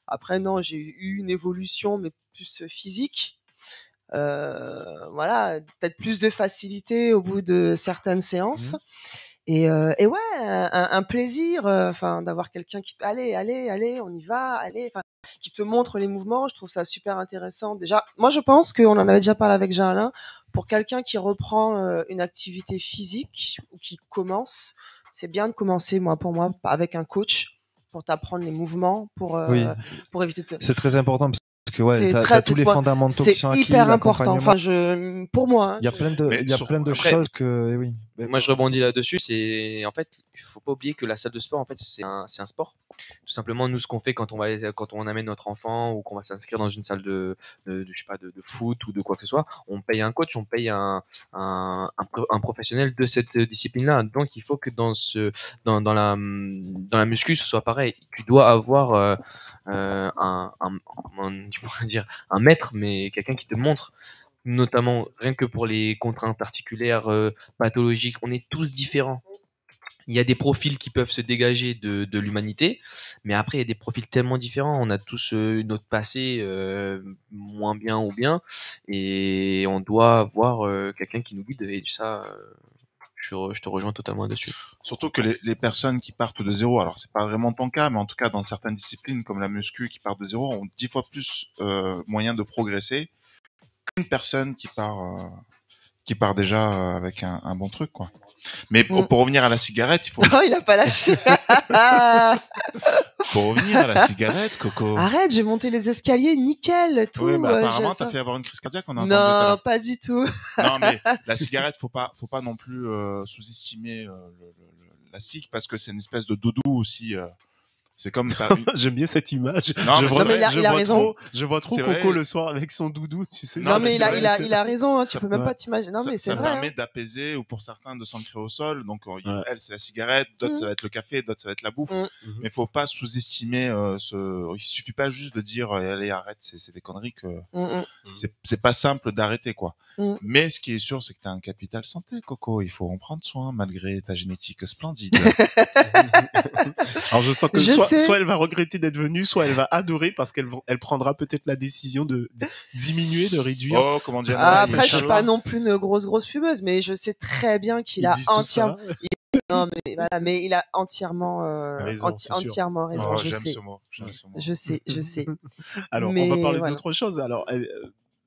Après non, j'ai eu une évolution mais plus physique. Voilà, peut-être plus de facilité au bout de certaines séances. Et ouais, un plaisir, enfin d'avoir quelqu'un qui allez, on y va, allez, qui te montre les mouvements. Je trouve ça super intéressant. Déjà, moi je pense qu'on en avait déjà parlé avec Jean-Alain. Pour quelqu'un qui reprend une activité physique ou qui commence, c'est bien de commencer, pour moi, avec un coach pour t'apprendre les mouvements, pour éviter de. C'est très important. Parce que t'as tous les fondamentaux qui sont acquis. C'est hyper important. Enfin, pour moi. Il y a plein de choses que oui. Moi, je rebondis là-dessus. C'est en fait, il faut pas oublier que la salle de sport, en fait, c'est un sport. Tout simplement, nous, ce qu'on fait quand on amène notre enfant ou qu'on va s'inscrire dans une salle de foot ou de quoi que ce soit, on paye un coach, on paye un professionnel de cette discipline-là. Donc, il faut que dans la muscu, ce soit pareil. Tu dois avoir un maître, mais quelqu'un qui te montre, notamment rien que pour les contraintes articulaires pathologiques. On est tous différents. Il y a des profils qui peuvent se dégager de l'humanité, mais après il y a des profils tellement différents. On a tous notre passé moins bien ou bien, et on doit avoir quelqu'un qui nous guide. Et ça, je te rejoins totalement là-dessus. Surtout que les personnes qui partent de zéro, alors c'est pas vraiment ton cas, mais en tout cas dans certaines disciplines comme la muscu qui part de zéro, ont 10 fois plus moyen de progresser qu'une personne qui part qui part déjà avec un bon truc, quoi. Mais pour revenir à la cigarette, il faut... Non, il a pas lâché. Pour revenir à la cigarette, Coco. Arrête, j'ai monté les escaliers, nickel, tout. Oui, mais apparemment, t'as fait avoir une crise cardiaque, on a entendu. Non, pas du tout. Non, mais la cigarette, faut pas non plus sous-estimer la cig, parce que c'est une espèce de doudou aussi. C'est comme j'aime bien cette image. Non, mais il a raison. Je vois trop Coco le soir avec son doudou, tu sais. Non, mais il a raison, hein, tu peux même pas t'imaginer. Non, mais c'est vrai. Ça permet d'apaiser, ou pour certains de s'ancrer au sol. Donc, elle, c'est la cigarette, d'autres, ça va être le café, d'autres, ça va être la bouffe. Mais faut pas sous-estimer il suffit pas juste de dire, allez, arrête, c'est des conneries que, c'est pas simple d'arrêter, quoi. Mais ce qui est sûr, c'est que t'as un capital santé, Coco. Il faut en prendre soin, malgré ta génétique splendide. Alors, je sens que soit elle va regretter d'être venue, soit elle va adorer parce qu'elle prendra peut-être la décision de diminuer, de réduire. Oh, comment dire. Après, je suis pas non plus une grosse fumeuse, mais je sais très bien qu'il a entièrement, non, mais voilà, mais il a entièrement raison. Oh, je sais. Je sais. Alors, on va parler d'autre chose. Alors,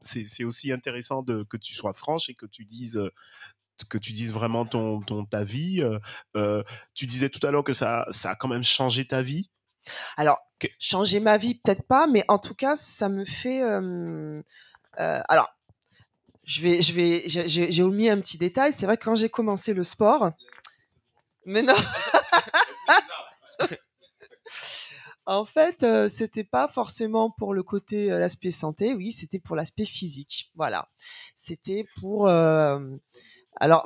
c'est aussi intéressant que tu sois franche et que tu dises vraiment ta vie. Tu disais tout à l'heure que ça a quand même changé ta vie. Alors, changer ma vie, peut-être pas, mais en tout cas, ça me fait. Alors, j'ai omis un petit détail. C'est vrai que quand j'ai commencé le sport, mais non. En fait, c'était pas forcément pour le côté l'aspect santé, oui, c'était pour l'aspect physique. Voilà, c'était pour. Alors,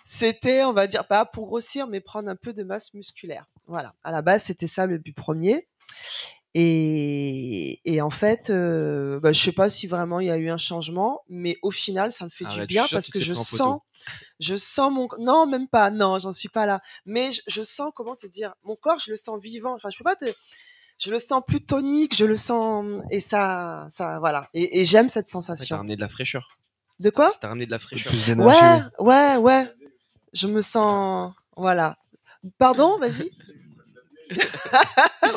c'était, on va dire, pas pour grossir, mais prendre un peu de masse musculaire. Voilà, à la base, c'était ça le but premier. Et en fait, je sais pas si vraiment il y a eu un changement, mais au final, ça me fait du bien parce que je sens non, même pas, non, j'en suis pas là, mais je sens, comment te dire, mon corps, je le sens vivant. Enfin, je le sens plus tonique, je le sens, et ça, voilà. Et j'aime cette sensation. T'as ramené de la fraîcheur. De quoi? T'as ramené de la fraîcheur. Plus d'énergie. Ouais. Je me sens, voilà. Pardon, vas-y.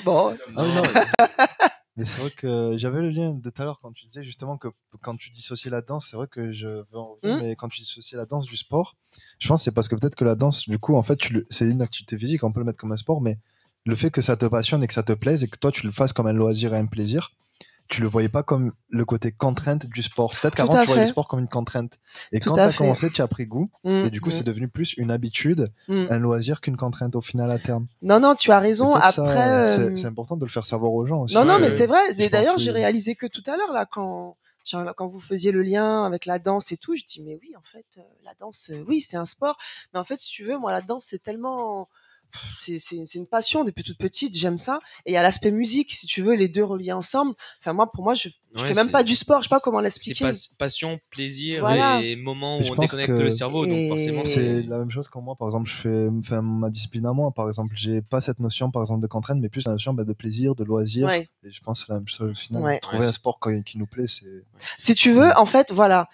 Bon. Ah, non, mais c'est vrai que j'avais le lien de tout à l'heure quand tu disais justement que quand tu dissociais la danse, c'est vrai que je veux en revenir, mais quand tu dissociais la danse du sport, je pense que c'est parce que peut-être que la danse, du coup, en fait, c'est une activité physique, on peut le mettre comme un sport, mais le fait que ça te passionne et que ça te plaise et que toi tu le fasses comme un loisir et un plaisir, tu le voyais pas comme le côté contrainte du sport. Peut-être qu'avant tu voyais le sport comme une contrainte. Et quand tu as commencé, tu as pris goût. Et du coup, c'est devenu plus une habitude, un loisir qu'une contrainte au final à terme. Non, tu as raison. Après, c'est important de le faire savoir aux gens aussi. Non, mais c'est vrai. Mais d'ailleurs, j'ai réalisé que tout à l'heure, là, quand vous faisiez le lien avec la danse et tout, je dis, mais oui, en fait, la danse, oui, c'est un sport. Mais en fait, si tu veux, moi, la danse, c'est tellement... C'est une passion depuis toute petite, j'aime ça. Et il y a l'aspect musique, si tu veux, les deux reliés ensemble. Enfin, pour moi, je fais même pas du sport, je sais pas comment l'expliquer. C'est passion, plaisir et moment où on déconnecte le cerveau. Donc forcément, c'est la même chose que moi. Par exemple, je fais ma discipline à moi. Par exemple, j'ai pas cette notion, par exemple, de contrainte, mais plus la notion de plaisir, de loisir. Et je pense que c'est la même chose au final. Trouver un sport qui nous plaît, c'est. Si tu veux, en fait, voilà,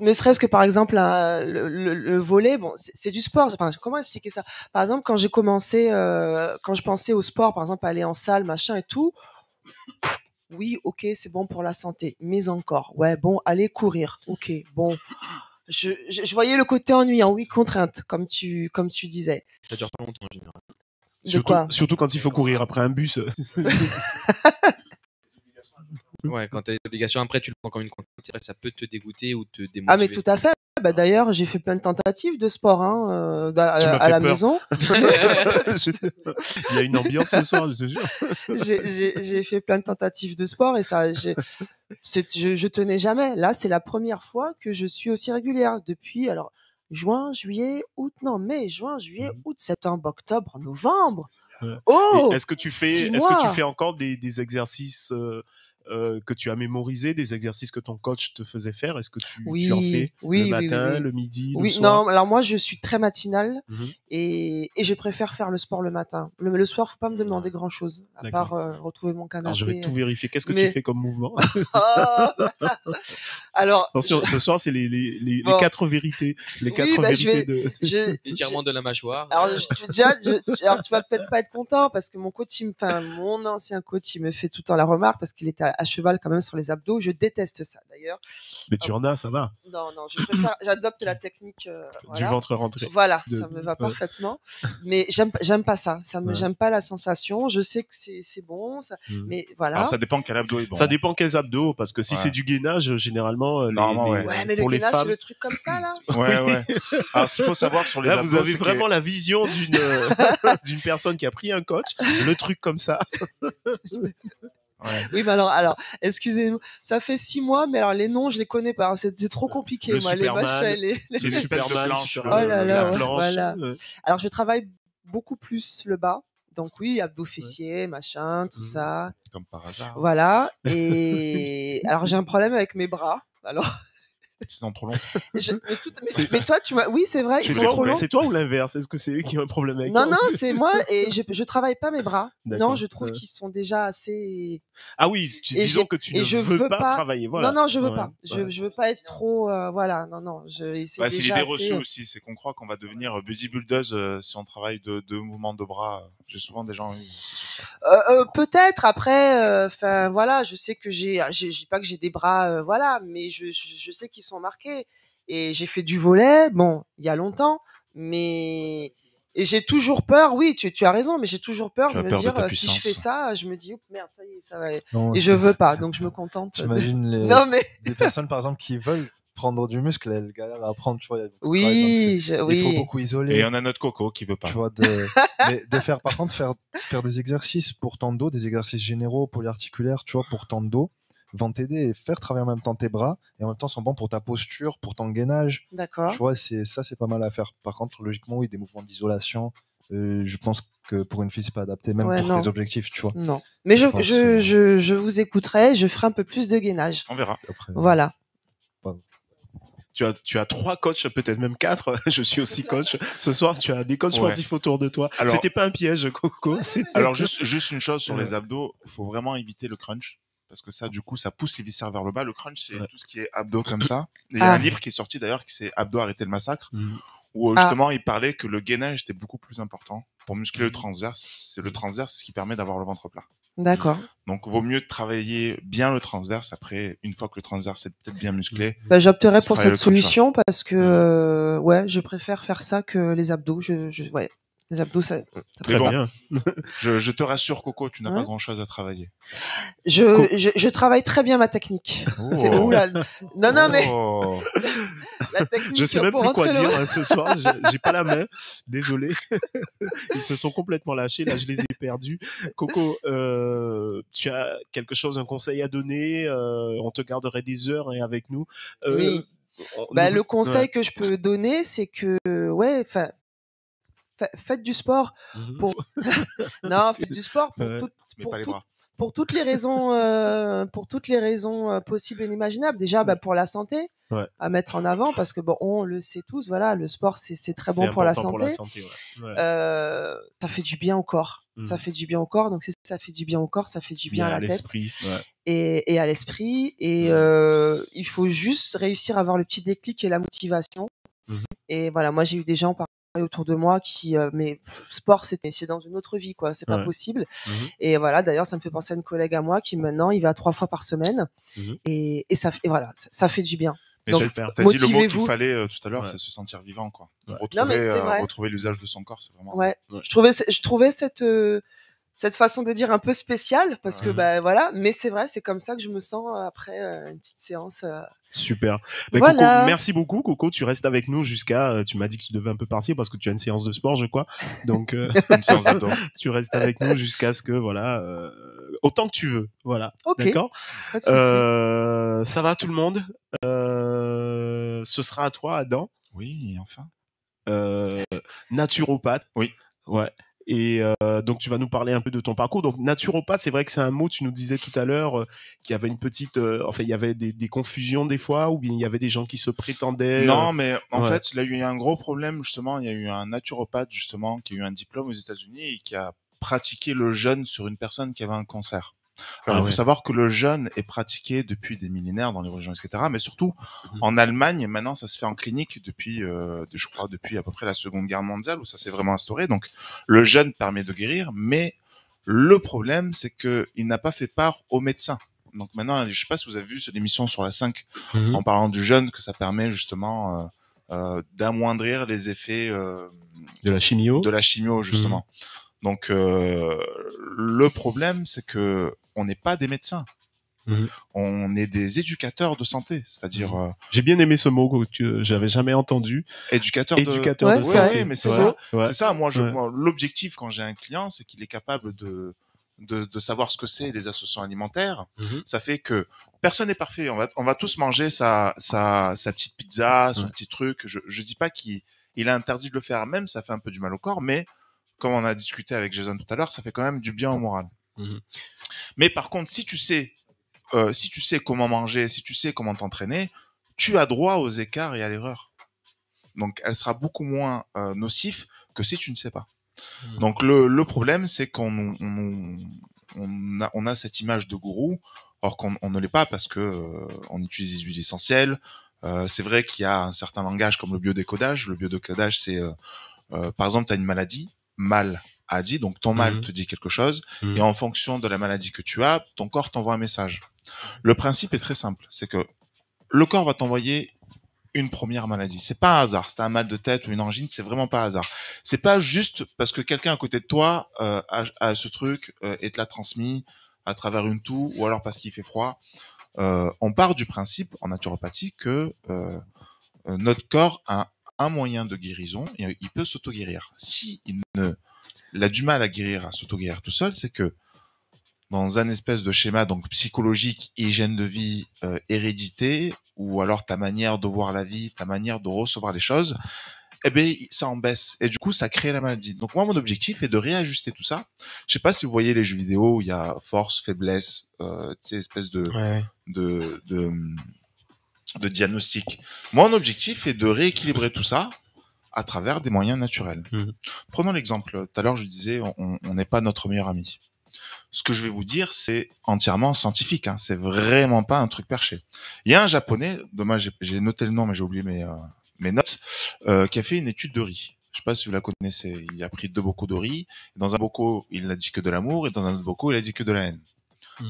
ne serait-ce que par exemple le volley, bon, c'est du sport. Enfin, comment expliquer ça? Par exemple, quand j'ai commencé, quand je pensais au sport, par exemple aller en salle, machin et tout, oui, ok, c'est bon pour la santé, mais encore, ouais, bon, aller courir, ok, bon, je voyais le côté ennuyant, oui, contrainte, comme tu disais. Ça dure pas longtemps en général. Surtout quand il faut courir après un bus. Ouais, quand tu as des obligations, après tu le prends comme une contrainte, ça peut te dégoûter ou te démotiver. Ah, mais tout à fait. D'ailleurs, j'ai fait plein de tentatives de sport à la maison. Il y a une ambiance ce soir, je te jure. J'ai fait plein de tentatives de sport et ça, je tenais jamais. Là, c'est la première fois que je suis aussi régulière depuis juin, juillet, août, mai, juin, juillet, août, septembre, octobre, novembre. Ouais. Oh, est-ce que tu fais encore des exercices que tu as mémorisé, des exercices que ton coach te faisait faire? Est-ce que tu en fais le matin, le midi, le soir? Non, alors moi je suis très matinale et je préfère faire le sport le matin. Le soir, faut pas me demander grand chose à part retrouver mon canapé. Alors je vais tout vérifier. Qu'est-ce que tu fais comme mouvement? Alors attention, ce soir c'est les 4 vérités, les 4 vérités l'étirement de la mâchoire. Alors tu vas peut-être pas être content parce que mon ancien coach, il me fait tout le temps la remarque parce qu'il était à cheval quand même sur les abdos. Je déteste ça d'ailleurs. Mais tu en as, ça va. Non, j'adopte la technique du ventre rentré. Voilà, ça me va parfaitement. Mais j'aime pas ça. J'aime pas la sensation. Je sais que c'est bon, mais voilà. Alors ça dépend quel abdo est bon. Ça dépend quels abdos, parce que si c'est du gainage, généralement, mais le gainage, c'est le truc comme ça là. Ouais. Alors ce qu'il faut savoir sur les là, abdos, vous avez vraiment la vision d'une personne qui a pris un coach, le truc comme ça. Oui, mais alors, excusez-moi, ça fait 6 mois, mais alors les noms, je les connais pas. C'est trop compliqué, moi, Superman, les machins, c'est Superman, oh là là, voilà. Alors, je travaille beaucoup plus le bas. Donc oui, abdos fessiers, machin, tout ça. Comme par hasard. Voilà. Et alors, j'ai un problème avec mes bras. Alors. Ils sont trop longs. Mais toi, oui, c'est vrai, ils sont trop longs. C'est toi ou l'inverse? Est-ce que c'est eux qui ont un problème avec toi? Non, c'est moi, et je travaille pas mes bras. Non, je trouve qu'ils sont déjà assez... Ah oui, disons que tu ne veux pas travailler. Voilà. Non, je veux pas. Je veux pas être trop... voilà, non. C'est l'idée reçue aussi, c'est qu'on croit qu'on va devenir bodybuildeuse si on travaille de mouvements de bras. J'ai souvent des gens sur ça. Peut-être, après, voilà, je sais que je dis pas que j'ai des bras, voilà, mais je sais qu'ils sont marqués. Et j'ai fait du volley, bon, il y a longtemps, mais... Et j'ai toujours peur, oui, tu as raison, mais j'ai toujours peur de me dire, si je fais ça, je me dis, oups, merde, ça y est, ça va. Non, et je veux pas, donc je me contente. J'imagine des personnes, par exemple, qui veulent prendre du muscle, elles galèrent à apprendre, tu vois. Il faut beaucoup isoler. Et on a notre Coco qui veut pas. Tu vois, mais de faire, par contre, faire des exercices pour ton dos, des exercices généraux, polyarticulaires, tu vois, pour ton dos, vont t'aider et faire travailler en même temps tes bras et en même temps sont bons pour ta posture, pour ton gainage. D'accord. Tu vois, c'est pas mal à faire. Par contre, logiquement, oui, des mouvements d'isolation, je pense que pour une fille, c'est pas adapté, même pour tes objectifs, tu vois. Non. Mais je vous écouterai, je ferai un peu plus de gainage. On verra. Après, voilà. Tu as 3 coachs, peut-être même 4. Je suis aussi coach. Ce soir, tu as des coachs sportifs autour de toi. Alors, c'était pas un piège, Coco. Alors, juste une chose sur les abdos, il faut vraiment éviter le crunch. Parce que ça, du coup, ça pousse les viscères vers le bas. Le crunch, c'est tout ce qui est abdos comme ça. Et il y a un livre qui est sorti d'ailleurs, qui c'est Abdos, arrêtez le massacre, où justement, il parlait que le gainage était beaucoup plus important pour muscler le transverse. C'est le transverse, c'est ce qui permet d'avoir le ventre plat. D'accord. Donc, vaut mieux travailler bien le transverse. Après, une fois que le transverse est peut-être bien musclé. J'opterais pour cette solution parce que, je préfère faire ça que les abdos. Les abdos, ça... Très bien. Je te rassure, Coco, tu n'as pas grand-chose à travailler. Je travaille très bien ma technique. Oh. C'est où là? Non, mais la technique. Je sais même plus quoi dire ce soir. J'ai pas la main. Désolé. Ils se sont complètement lâchés. Là, je les ai perdus. Coco, tu as quelque chose, un conseil à donner? On te garderait des heures avec nous. Oui. Le conseil que je peux donner, c'est que, faites du sport pour faites du sport pour toutes les raisons possibles et inimaginables. Déjà pour la santé, à mettre en avant, parce que on le sait tous, voilà, le sport c'est très bon pour la santé. Ça fait du bien au corps. Ça fait du bien au corps, donc si ça fait du bien au corps, ça fait du bien à la tête et à l'esprit. Et il faut juste réussir à avoir le petit déclic et la motivation. Et voilà, moi j'ai eu des gens autour de moi qui mais sport c'est dans une autre vie, quoi, c'est pas possible. Et voilà, d'ailleurs ça me fait penser à une collègue à moi qui maintenant il va 3 fois par semaine et ça fait du bien. Mais donc, t'as dit le mot qu'il fallait tout à l'heure, c'est se sentir vivant, quoi. Retrouver l'usage de son corps, c'est vraiment... Je trouvais cette façon de dire un peu spéciale, parce que voilà, mais c'est vrai, c'est comme ça que je me sens après une petite séance. Super. Voilà. Coco, merci beaucoup, Coco. Tu restes avec nous jusqu'à. Tu m'as dit que tu devais un peu partir parce que tu as une séance de sport, je crois. Donc, une séance d'abdos. Tu restes avec nous jusqu'à ce que autant que tu veux. Voilà. Okay. D'accord. Ça va tout le monde. Ce sera à toi, Adam. Oui, enfin. Naturopathe. Oui. Ouais. Et donc tu vas nous parler un peu de ton parcours. Donc naturopathe, c'est vrai que c'est un mot, tu nous disais tout à l'heure qu'il y avait une petite il y avait des confusions des fois, ou bien il y avait des gens qui se prétendaient Non, mais en fait, il y a eu un gros problème justement, il y a eu un naturopathe justement qui a eu un diplôme aux États-Unis et qui a pratiqué le jeûne sur une personne qui avait un cancer. Alors, il faut savoir que le jeûne est pratiqué depuis des millénaires dans les religions, etc. Mais surtout, en Allemagne, maintenant, ça se fait en clinique depuis, je crois, depuis à peu près la Seconde Guerre mondiale, où ça s'est vraiment instauré. Donc, le jeûne permet de guérir, mais le problème, c'est que il n'a pas fait part aux médecins. Donc maintenant, je sais pas si vous avez vu cette émission sur la 5 en parlant du jeûne, que ça permet justement d'amoindrir les effets de la chimio, justement. Donc le problème, c'est que on n'est pas des médecins. On est des éducateurs de santé, c'est-à-dire. J'ai bien aimé ce mot que j'avais jamais entendu. Éducateur de santé. Ouais, mais c'est ça. Ouais. C'est ça. Moi, l'objectif quand j'ai un client, c'est qu'il est capable de savoir ce que c'est les associations alimentaires. Ça fait que personne n'est parfait. On va tous manger sa petite pizza, son petit truc. Je dis pas qu'il est interdit de le faire, même ça fait un peu du mal au corps, mais comme on a discuté avec Jason tout à l'heure, ça fait quand même du bien au moral. Mais par contre, si tu sais comment manger, si tu sais comment t'entraîner, tu as droit aux écarts et à l'erreur. Donc, elle sera beaucoup moins nocif que si tu ne sais pas. Donc, le problème, c'est qu'on a cette image de gourou, or qu'on ne l'est pas parce que on utilise des huiles essentielles. C'est vrai qu'il y a un certain langage comme le biodécodage. Le biodécodage, c'est par exemple, tu as une maladie, mal a dit, donc ton mal te dit quelque chose, et en fonction de la maladie que tu as, ton corps t'envoie un message. Le principe est très simple, c'est que le corps va t'envoyer une première maladie. C'est pas un hasard. Si t'as un mal de tête ou une angine, c'est vraiment pas un hasard. C'est pas juste parce que quelqu'un à côté de toi a ce truc et te l'a transmis à travers une toux, ou alors parce qu'il fait froid. On part du principe en naturopathie que notre corps a un moyen de guérison et il peut s'auto-guérir. Si il a du mal à guérir, à s'auto-guérir tout seul, c'est que dans un espèce de schéma donc psychologique, hygiène de vie, hérédité, ou alors ta manière de voir la vie, ta manière de recevoir les choses, eh ben ça en baisse et du coup ça crée la maladie. Donc moi mon objectif est de réajuster tout ça. Je sais pas si vous voyez les jeux vidéo où il y a force, faiblesse, tu sais espèce de diagnostic. Mon objectif est de rééquilibrer tout ça à travers des moyens naturels. Prenons l'exemple. Tout à l'heure je disais on n'est pas notre meilleur ami. Ce que je vais vous dire, c'est entièrement scientifique. Hein. C'est vraiment pas un truc perché. Il y a un Japonais, dommage, j'ai noté le nom, mais j'ai oublié mes notes, qui a fait une étude de riz. Je sais pas si vous la connaissez. Il a pris 2 bocaux de riz. Dans un bocaux, il n'a dit que de l'amour, et dans un autre bocaux, il a dit que de la haine.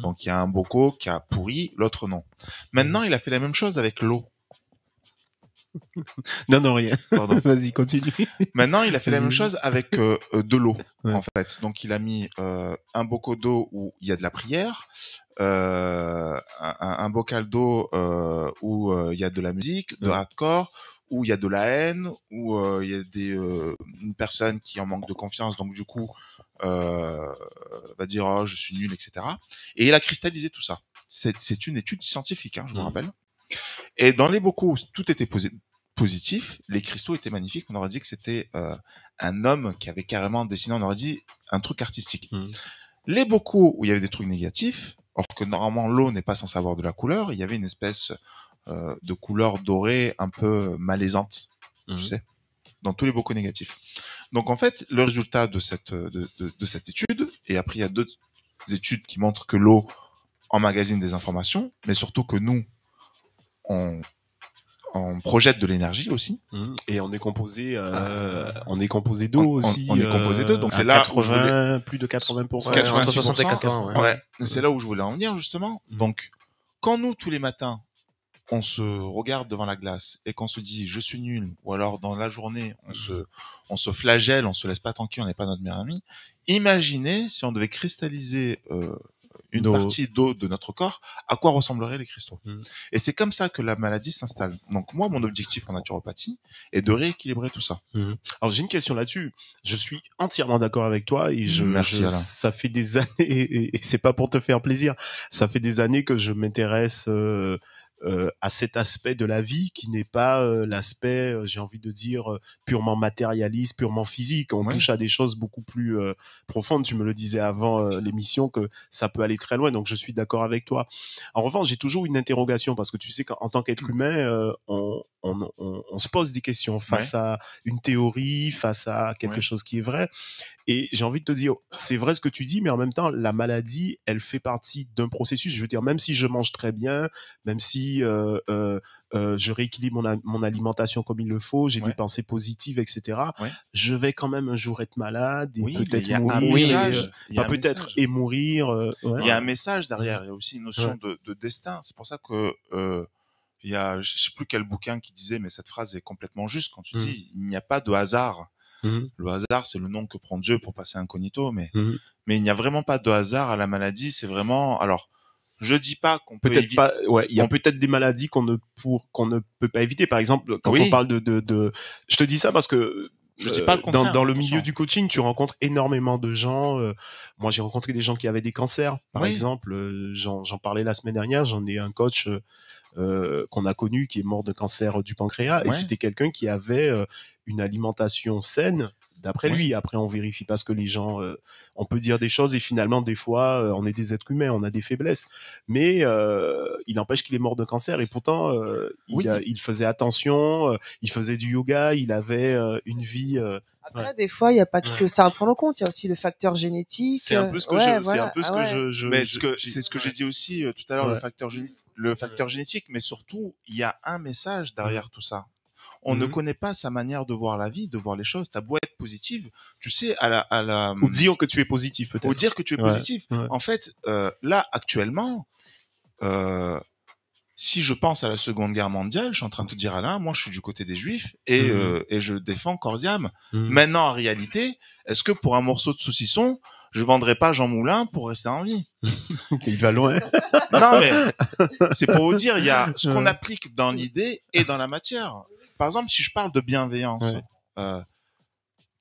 Donc il y a un bocaux qui a pourri, l'autre non. Maintenant, il a fait la même chose avec l'eau. Non, rien. Vas-y, continue. Maintenant, il a fait la même chose avec de l'eau, en fait. Donc, il a mis un bocal d'eau où il y a de la prière, un bocal d'eau où il y a de la musique, de hardcore, où il y a de la haine, où il y a une personne qui en manque de confiance, donc du coup va dire oh, je suis nul, etc. Et il a cristallisé tout ça. C'est une étude scientifique, hein, je me rappelle. Et dans les bocaux, tout était positif, les cristaux étaient magnifiques. On aurait dit que c'était un homme qui avait carrément dessiné, on aurait dit un truc artistique. Les bocaux où il y avait des trucs négatifs, or que normalement l'eau n'est pas censée avoir de la couleur, il y avait une espèce de couleur dorée un peu malaisante, tu sais, dans tous les bocaux négatifs. Donc en fait, le résultat de cette étude, et après il y a d'autres études qui montrent que l'eau emmagasine des informations, mais surtout que nous, on projette de l'énergie aussi. Et on est composé d'eau aussi. On est composé d'eau, donc c'est là 80, plus de 80%. 60 et 80, ouais. C'est là où je voulais en venir, justement. Donc, quand nous, tous les matins, on se regarde devant la glace et qu'on se dit je suis nul, ou alors dans la journée, on se flagelle, on se laisse pas tranquille, on n'est pas notre meilleur ami. Imaginez si on devait cristalliser une partie d'eau de notre corps, à quoi ressembleraient les cristaux. Et c'est comme ça que la maladie s'installe. Donc moi, mon objectif en naturopathie est de rééquilibrer tout ça. Alors j'ai une question là-dessus. Je suis entièrement d'accord avec toi et ça fait des années, et c'est pas pour te faire plaisir, ça fait des années que je m'intéresse à cet aspect de la vie qui n'est pas l'aspect, j'ai envie de dire, purement matérialiste, purement physique. On touche à des choses beaucoup plus profondes. Tu me le disais avant l'émission que ça peut aller très loin, donc je suis d'accord avec toi. En revanche, j'ai toujours une interrogation parce que tu sais qu'en tant qu'être humain, on se pose des questions face à une théorie, face à quelque chose qui est vrai. Et j'ai envie de te dire, c'est vrai ce que tu dis, mais en même temps, la maladie, elle fait partie d'un processus. Je veux dire, même si je mange très bien, même si dis je rééquilibre mon alimentation comme il le faut, j'ai des pensées positives, etc. Je vais quand même un jour être malade et peut-être mourir, et mourir. Il y a un message derrière, il y a aussi une notion de destin. C'est pour ça que il y a, je sais plus quel bouquin qui disait, mais cette phrase est complètement juste quand tu dis il n'y a pas de hasard. Le hasard, c'est le nom que prend Dieu pour passer incognito, mais il n'y a vraiment pas de hasard à la maladie. C'est vraiment, alors, je dis pas qu'on peut éviter. Il y a peut-être des maladies qu'on ne peut pas éviter. Par exemple, quand on parle je te dis ça parce que je dis pas le contraire, dans le milieu du coaching, tu rencontres énormément de gens. Moi, j'ai rencontré des gens qui avaient des cancers, par exemple. J'en parlais la semaine dernière. J'en ai un coach qu'on a connu qui est mort de cancer du pancréas et c'était quelqu'un qui avait une alimentation saine d'après lui. Après, on vérifie pas ce que les gens on peut dire des choses et finalement des fois on est des êtres humains, on a des faiblesses, mais il empêche qu'il est mort de cancer et pourtant il faisait attention, il faisait du yoga, il avait une vie Après, des fois, il n'y a pas que ça à prendre en compte. Il y a aussi le facteur génétique. C'est un peu ce que mais c'est ce que j'ai dit aussi tout à l'heure, le facteur génétique, mais surtout, il y a un message derrière tout ça. On ne connaît pas sa manière de voir la vie, de voir les choses. T'as beau être positive, tu sais, ou dire que tu es positif, peut-être. Ou dire que tu es positif. En fait, là, actuellement, si je pense à la Seconde Guerre mondiale, je suis en train de te dire, Alain, moi, je suis du côté des Juifs et je défends corps et âme. Maintenant, en réalité, est-ce que pour un morceau de saucisson, je vendrais pas Jean Moulin pour rester en vie? Il va loin. Non, mais c'est pour vous dire, il y a ce qu'on applique dans l'idée et dans la matière. Par exemple, si je parle de bienveillance,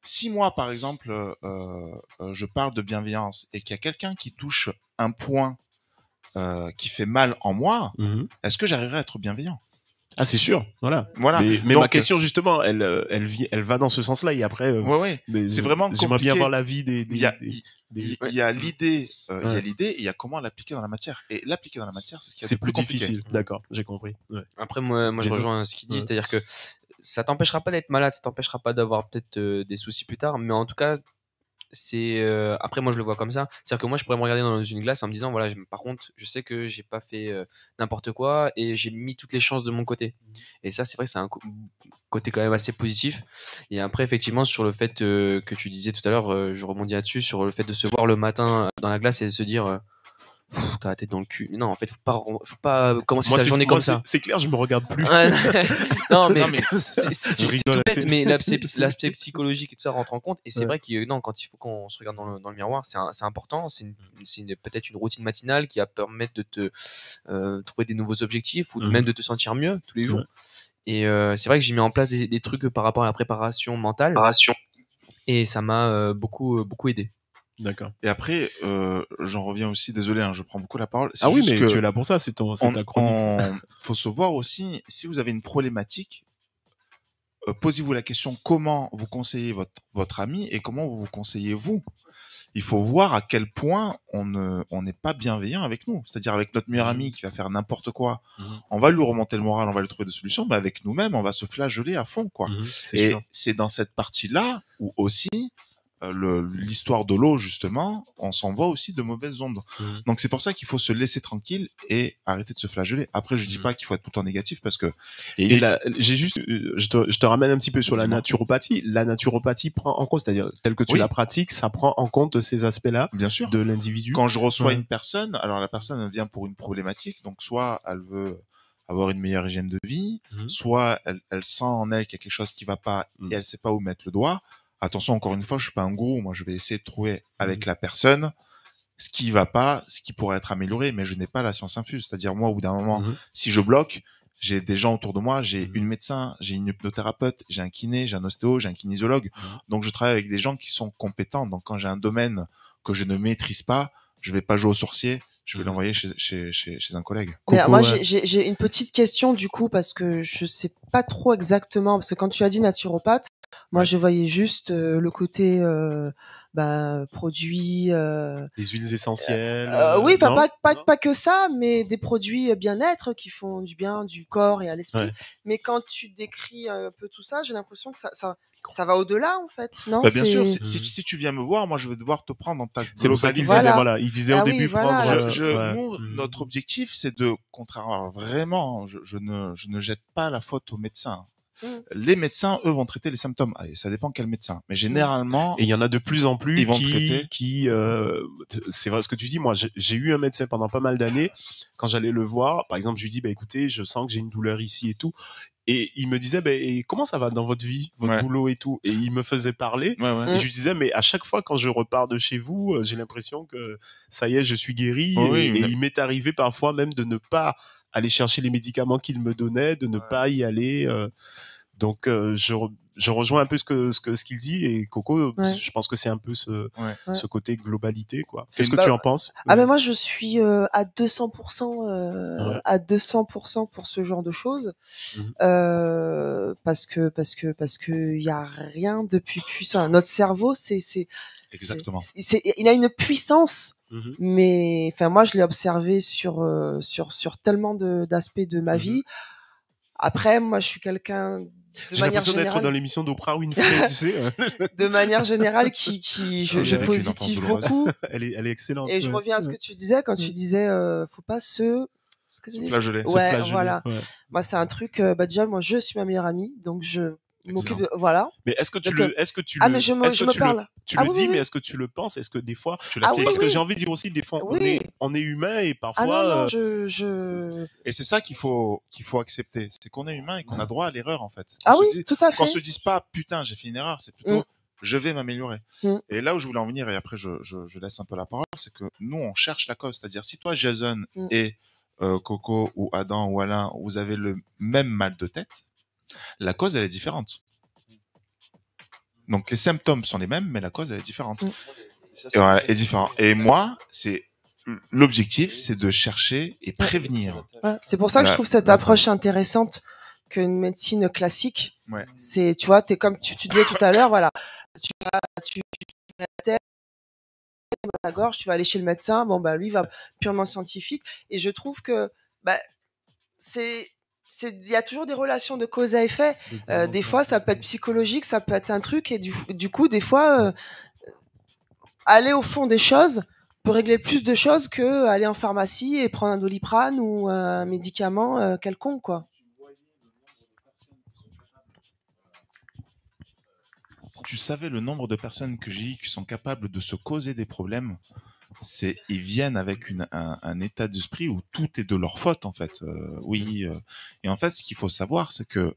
si moi, par exemple, je parle de bienveillance et qu'il y a quelqu'un qui touche un point qui fait mal en moi, est-ce que j'arriverai à être bienveillant? Ah, c'est sûr, voilà. Mais donc, ma question justement, elle va dans ce sens-là et après. Mais c'est vraiment compliqué. J'aimerais bien voir la vie des. Il y a l'idée, il y a l'idée, et il y a comment l'appliquer dans la matière. Et l'appliquer dans la matière, c'est ce qui est plus difficile. D'accord, j'ai compris. Après, moi, je rejoins ce qu'il dit, c'est-à-dire que ça t'empêchera pas d'être malade, ça t'empêchera pas d'avoir peut-être des soucis plus tard, mais en tout cas. C'est après moi je le vois comme ça, c'est-à-dire que moi je pourrais me regarder dans une glace en me disant voilà, par contre je sais que j'ai pas fait n'importe quoi et j'ai mis toutes les chances de mon côté, et ça c'est vrai que c'est un côté quand même assez positif. Et après effectivement sur le fait que tu disais tout à l'heure, je rebondis là-dessus sur le fait de se voir le matin dans la glace et de se dire t'as la tête dans le cul. Non, en fait, faut pas commencer sa journée comme ça. C'est clair, je me regarde plus. non, mais c'est tout bête, mais l'aspect psychologique et tout ça rentre en compte. Et c'est vrai que quand il faut qu'on se regarde dans le miroir, c'est important. C'est peut-être une routine matinale qui va permettre de te trouver des nouveaux objectifs ou même de te sentir mieux tous les jours. Et c'est vrai que j'ai mis en place des trucs par rapport à la préparation mentale. Et ça m'a beaucoup aidé. D'accord. Et après, j'en reviens aussi, désolé, je prends beaucoup la parole. Ah oui, mais tu es là pour ça, c'est ta chronique. Faut se voir aussi, si vous avez une problématique, posez-vous la question comment vous conseillez votre ami et comment vous vous conseillez vous. Il faut voir à quel point on n'est pas bienveillant avec nous. C'est-à-dire avec notre meilleur ami qui va faire n'importe quoi, on va lui remonter le moral, on va lui trouver des solutions, mais avec nous-mêmes, on va se flageller à fond, quoi. Et c'est dans cette partie-là où aussi, l'histoire de l'eau, justement, on s'envoie aussi de mauvaises ondes. Donc c'est pour ça qu'il faut se laisser tranquille et arrêter de se flageller. Après, je dis pas qu'il faut être tout le temps négatif parce que j'ai juste je te ramène un petit peu sur la naturopathie. La naturopathie prend en compte, c'est-à-dire telle que tu la pratiques, ça prend en compte ces aspects-là bien sûr de l'individu. Quand je reçois une personne, alors la personne vient pour une problématique, donc soit elle veut avoir une meilleure hygiène de vie, soit elle sent en elle qu'il y a quelque chose qui va pas et elle sait pas où mettre le doigt. Attention, encore une fois, je suis pas un gourou. Moi, je vais essayer de trouver avec la personne ce qui va pas, ce qui pourrait être amélioré, mais je n'ai pas la science infuse. C'est-à-dire, moi, au bout d'un moment, si je bloque, j'ai des gens autour de moi, j'ai une médecin, j'ai une hypnothérapeute, j'ai un kiné, j'ai un ostéo, j'ai un kinésiologue. Donc, je travaille avec des gens qui sont compétents. Donc, quand j'ai un domaine que je ne maîtrise pas, je vais pas jouer au sorcier. Je vais l'envoyer chez un collègue. Mais moi, j'ai une petite question, du coup, parce que je sais pas trop exactement, parce que quand tu as dit naturopathe, Moi, je voyais juste le côté produits. Les huiles essentielles. Oui, enfin non pas que ça, mais des produits bien-être qui font du bien du corps et à l'esprit. Ouais. Mais quand tu décris un peu tout ça, j'ai l'impression que ça va au-delà en fait. Non, bien sûr. Si tu viens me voir, moi je vais devoir te prendre dans ta globalité. C'est pour ça qu'il disait, voilà, il disait au début prendre. Nous, notre objectif, c'est de contrairement, vraiment, je ne jette pas la faute aux médecins. Les médecins, eux, vont traiter les symptômes. Ça dépend quel médecin. Mais généralement, et il y en a de plus en plus ils vont traiter. C'est vrai ce que tu dis. Moi, j'ai eu un médecin pendant pas mal d'années. Quand j'allais le voir, par exemple, je lui dis, écoutez, je sens que j'ai une douleur ici et tout. Et il me disait, et comment ça va dans votre vie, votre boulot et tout. Et il me faisait parler. Et je lui disais, mais à chaque fois quand je repars de chez vous, j'ai l'impression que ça y est, je suis guéri. Et il m'est arrivé parfois même de ne pas aller chercher les médicaments qu'il me donnait, de ne pas y aller. Donc je rejoins un peu ce qu'il dit, et Coco, je pense que c'est un peu ce côté globalité, quoi. Qu'est-ce que tu en penses? Mais moi je suis à 200% à 200% pour ce genre de choses, parce que il y a rien de plus puissant. Notre cerveau, exactement. Il a une puissance. Mais enfin moi je l'ai observé sur tellement d'aspects de ma vie. Après moi je suis quelqu'un j'ai l'impression d'être dans l'émission d'Oprah Winfrey, tu sais. De manière générale, je positive beaucoup. Elle est excellente. Et je reviens à ce que tu disais quand tu disais, faut pas se flageller. Ouais, voilà. Moi, c'est un truc. Déjà, moi, je suis ma meilleure amie, donc je m'occupe de. Voilà. Mais est-ce que tu mais je me parle. Tu le dis, mais est-ce que tu le penses? Est-ce que des fois, parce que j'ai envie de dire aussi, des fois, on est humain et parfois. Et c'est ça qu'il faut accepter, c'est qu'on est humain et qu'on a droit à l'erreur en fait. Tout à fait. Qu'on se dise pas putain j'ai fait une erreur, c'est plutôt je vais m'améliorer. Et là où je voulais en venir, et après je laisse un peu la parole, c'est que nous on cherche la cause, c'est-à-dire si toi Jason et Coco ou Adam ou Alain, vous avez le même mal de tête, la cause elle est différente. Donc les symptômes sont les mêmes, mais la cause elle est différente. Et voilà, est différent. Et moi, l'objectif, c'est de chercher et prévenir. C'est pour ça que je trouve cette approche intéressante qu'une médecine classique. C'est, tu vois, t'es comme tu disais tout à l'heure, voilà, tu la tête, la gorge, tu vas aller chez le médecin. Bon lui va purement scientifique. Et je trouve que il y a toujours des relations de cause à effet. Des fois, ça peut être psychologique, ça peut être un truc, et du coup, des fois, aller au fond des choses peut régler plus de choses que aller en pharmacie et prendre un Doliprane ou un médicament quelconque, quoi. Si tu savais le nombre de personnes que j'ai qui sont capables de se causer des problèmes, ils viennent avec un état d'esprit où tout est de leur faute en fait. Et en fait, ce qu'il faut savoir, c'est que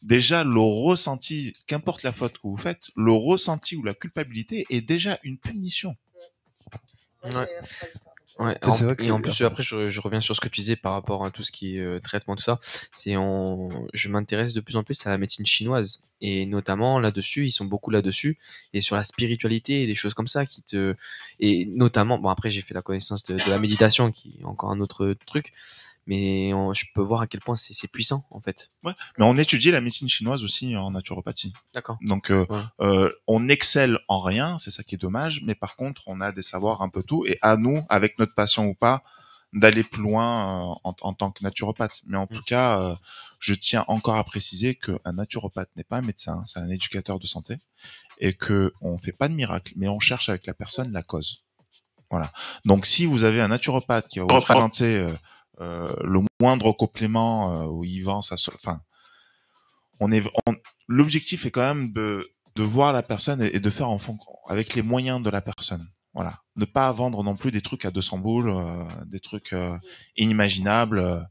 déjà le ressenti, qu'importe la faute que vous faites, le ressenti ou la culpabilité est déjà une punition. Et en plus, après, je reviens sur ce que tu disais par rapport à tout ce qui est traitement, tout ça. Je m'intéresse de plus en plus à la médecine chinoise. Et notamment, là-dessus, ils sont beaucoup là-dessus. Et sur la spiritualité et des choses comme ça et notamment, bon, après, j'ai fait la connaissance de la méditation, qui est encore un autre truc. Mais je peux voir à quel point c'est puissant, en fait. Ouais. Mais on étudie la médecine chinoise aussi en naturopathie. D'accord. Donc, on excelle en rien, c'est ça qui est dommage. Mais par contre, on a des savoirs un peu tout. Et à nous, avec notre passion ou pas, d'aller plus loin en tant que naturopathe. Mais en tout cas, je tiens encore à préciser qu'un naturopathe n'est pas un médecin, c'est un éducateur de santé. Et qu'on fait pas de miracle, mais on cherche avec la personne la cause. Voilà. Donc, si vous avez un naturopathe qui va vous présenter... le moindre complément où il vend ça, enfin, l'objectif est quand même de voir la personne et de faire en fond avec les moyens de la personne. Voilà, ne pas vendre non plus des trucs à 200 boules, des trucs inimaginables.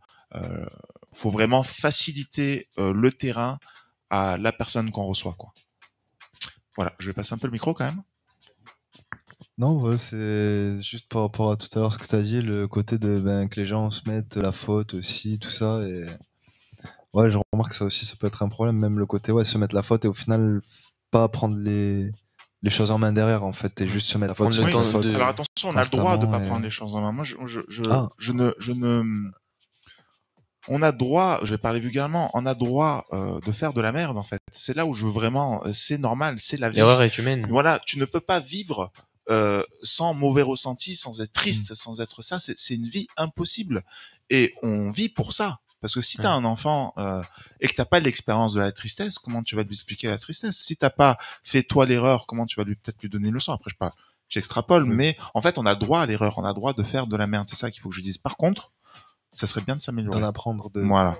Faut vraiment faciliter le terrain à la personne qu'on reçoit, quoi. Voilà, je vais passer un peu le micro quand même. Non, voilà, c'est juste par rapport à tout à l'heure ce que tu as dit, le côté de que les gens se mettent la faute aussi, tout ça. Et ouais, je remarque que ça aussi, ça peut être un problème, même le côté se mettre la faute et au final pas prendre les choses en main derrière en fait, et juste se mettre la faute. Alors attention, on a le droit de pas prendre les choses en main. Moi, je ne on a droit, je vais parler vulgairement, on a droit de faire de la merde en fait. C'est là où je veux vraiment, c'est normal, c'est la vie. L'erreur est humaine. Voilà, tu ne peux pas vivre sans mauvais ressenti, sans être triste, sans être ça. C'est une vie impossible. Et on vit pour ça. Parce que si t'as un enfant et que t'as pas l'expérience de la tristesse, comment tu vas lui expliquer la tristesse? Si t'as pas fait toi l'erreur, comment tu vas peut-être lui donner une leçon? Après, j'extrapole, mais en fait, on a droit à l'erreur, on a droit de faire de la merde. C'est ça qu'il faut que je dise. Par contre, ça serait bien de s'améliorer. D'en apprendre. Voilà.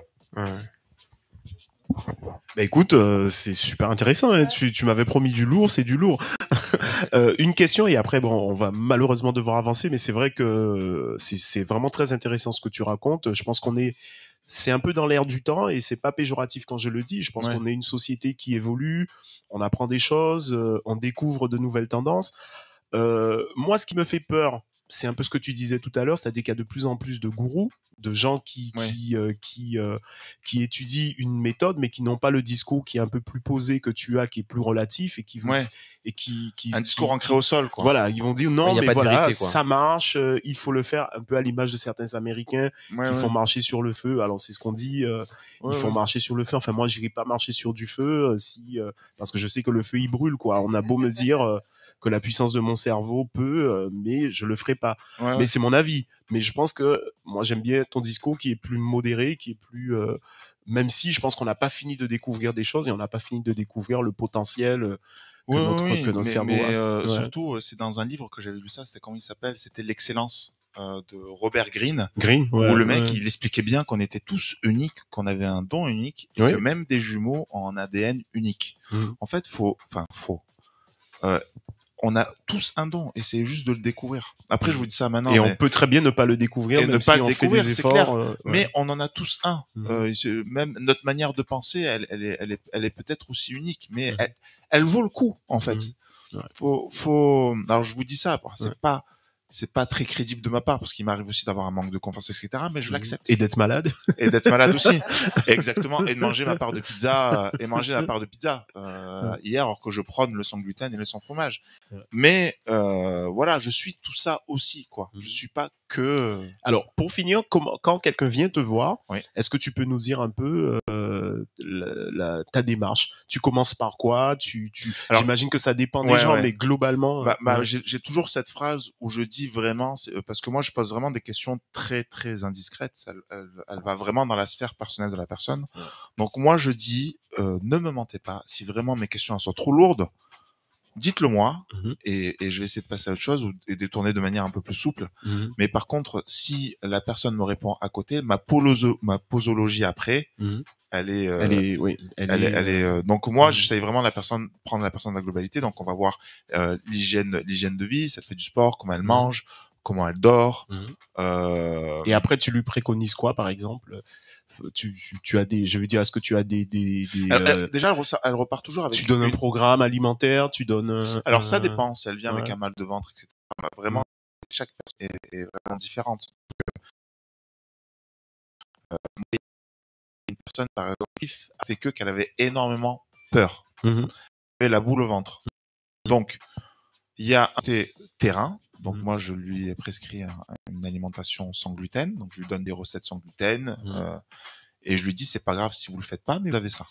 Bah écoute, c'est super intéressant. Hein. Tu m'avais promis du lourd, c'est du lourd. Une question et après, bon, on va malheureusement devoir avancer, mais c'est vrai que c'est vraiment très intéressant ce que tu racontes. Je pense c'est un peu dans l'air du temps et c'est pas péjoratif quand je le dis. Je pense qu'on est une société qui évolue, on apprend des choses, on découvre de nouvelles tendances. Moi, ce qui me fait peur, c'est un peu ce que tu disais tout à l'heure, c'est-à-dire qu'il y a de plus en plus de gourous, de gens qui étudient une méthode, mais qui n'ont pas le discours qui est un peu plus posé que tu as, qui est plus relatif et qui vont un discours ancré au sol, quoi. Voilà, ils vont dire non, mais voilà, vérité, ça marche, il faut le faire un peu à l'image de certains Américains qui font marcher sur le feu. Alors c'est ce qu'on dit, ils font marcher sur le feu. Enfin moi, j'irai pas marcher sur du feu parce que je sais que le feu il brûle, quoi. On a beau me dire que la puissance de mon cerveau peut, mais je le ferai pas. Mais c'est mon avis. Mais je pense que moi j'aime bien ton discours qui est plus modéré, qui est plus même si je pense qu'on n'a pas fini de découvrir des choses et on n'a pas fini de découvrir le potentiel que notre cerveau a. Surtout, c'est dans un livre que j'avais lu ça, c'était comment il s'appelle? C'était L'excellence de Robert Greene. Où le mec, il expliquait bien qu'on était tous uniques, qu'on avait un don unique, et que même des jumeaux ont un ADN unique. En fait, on a tous un don et c'est juste de le découvrir. Après, je vous dis ça maintenant. Et on peut très bien ne pas le découvrir, même si on fait des efforts. Mais on en a tous un. Même notre manière de penser, elle est peut-être aussi unique, mais elle vaut le coup, en fait. Alors, je vous dis ça, c'est pas très crédible de ma part parce qu'il m'arrive aussi d'avoir un manque de confiance, etc. Mais je l'accepte. Et d'être malade. Et d'être malade aussi. Exactement. Et de manger ma part de pizza, hier, alors que je prône le sans gluten et le sans fromage. Mais, voilà, je suis tout ça aussi, quoi. Je suis pas que... Alors, pour finir, quand quelqu'un vient te voir, est-ce que tu peux nous dire un peu ta démarche? Tu commences par quoi? Alors, j'imagine que ça dépend des gens, mais globalement... J'ai toujours cette phrase où je dis vraiment, parce que moi, je pose vraiment des questions très, très indiscrètes. Elle va vraiment dans la sphère personnelle de la personne. Donc, moi, je dis, ne me mentez pas. Si vraiment mes questions sont trop lourdes, dites-le moi et je vais essayer de passer à autre chose et détourner de manière un peu plus souple. Mais par contre, si la personne me répond à côté, ma posologie après, elle est donc moi, j'essaye vraiment prendre la personne de la globalité. Donc on va voir l'hygiène de vie, si elle fait du sport, comment elle mange, comment elle dort. Et après, tu lui préconises quoi, par exemple? Tu as je veux dire, est-ce que tu as déjà, elle repart toujours avec... Tu donnes un programme alimentaire, tu donnes... Alors, ça dépend, si elle vient avec un mal de ventre, etc. Vraiment, chaque personne est vraiment différente. Une personne, par exemple, a fait qu'elle avait énormément peur. Elle avait la boule au ventre. Donc, il y a un terrain. Donc, moi, je lui ai prescrit une alimentation sans gluten. Donc, je lui donne des recettes sans gluten. Et je lui dis, c'est pas grave si vous le faites pas, mais vous avez ça.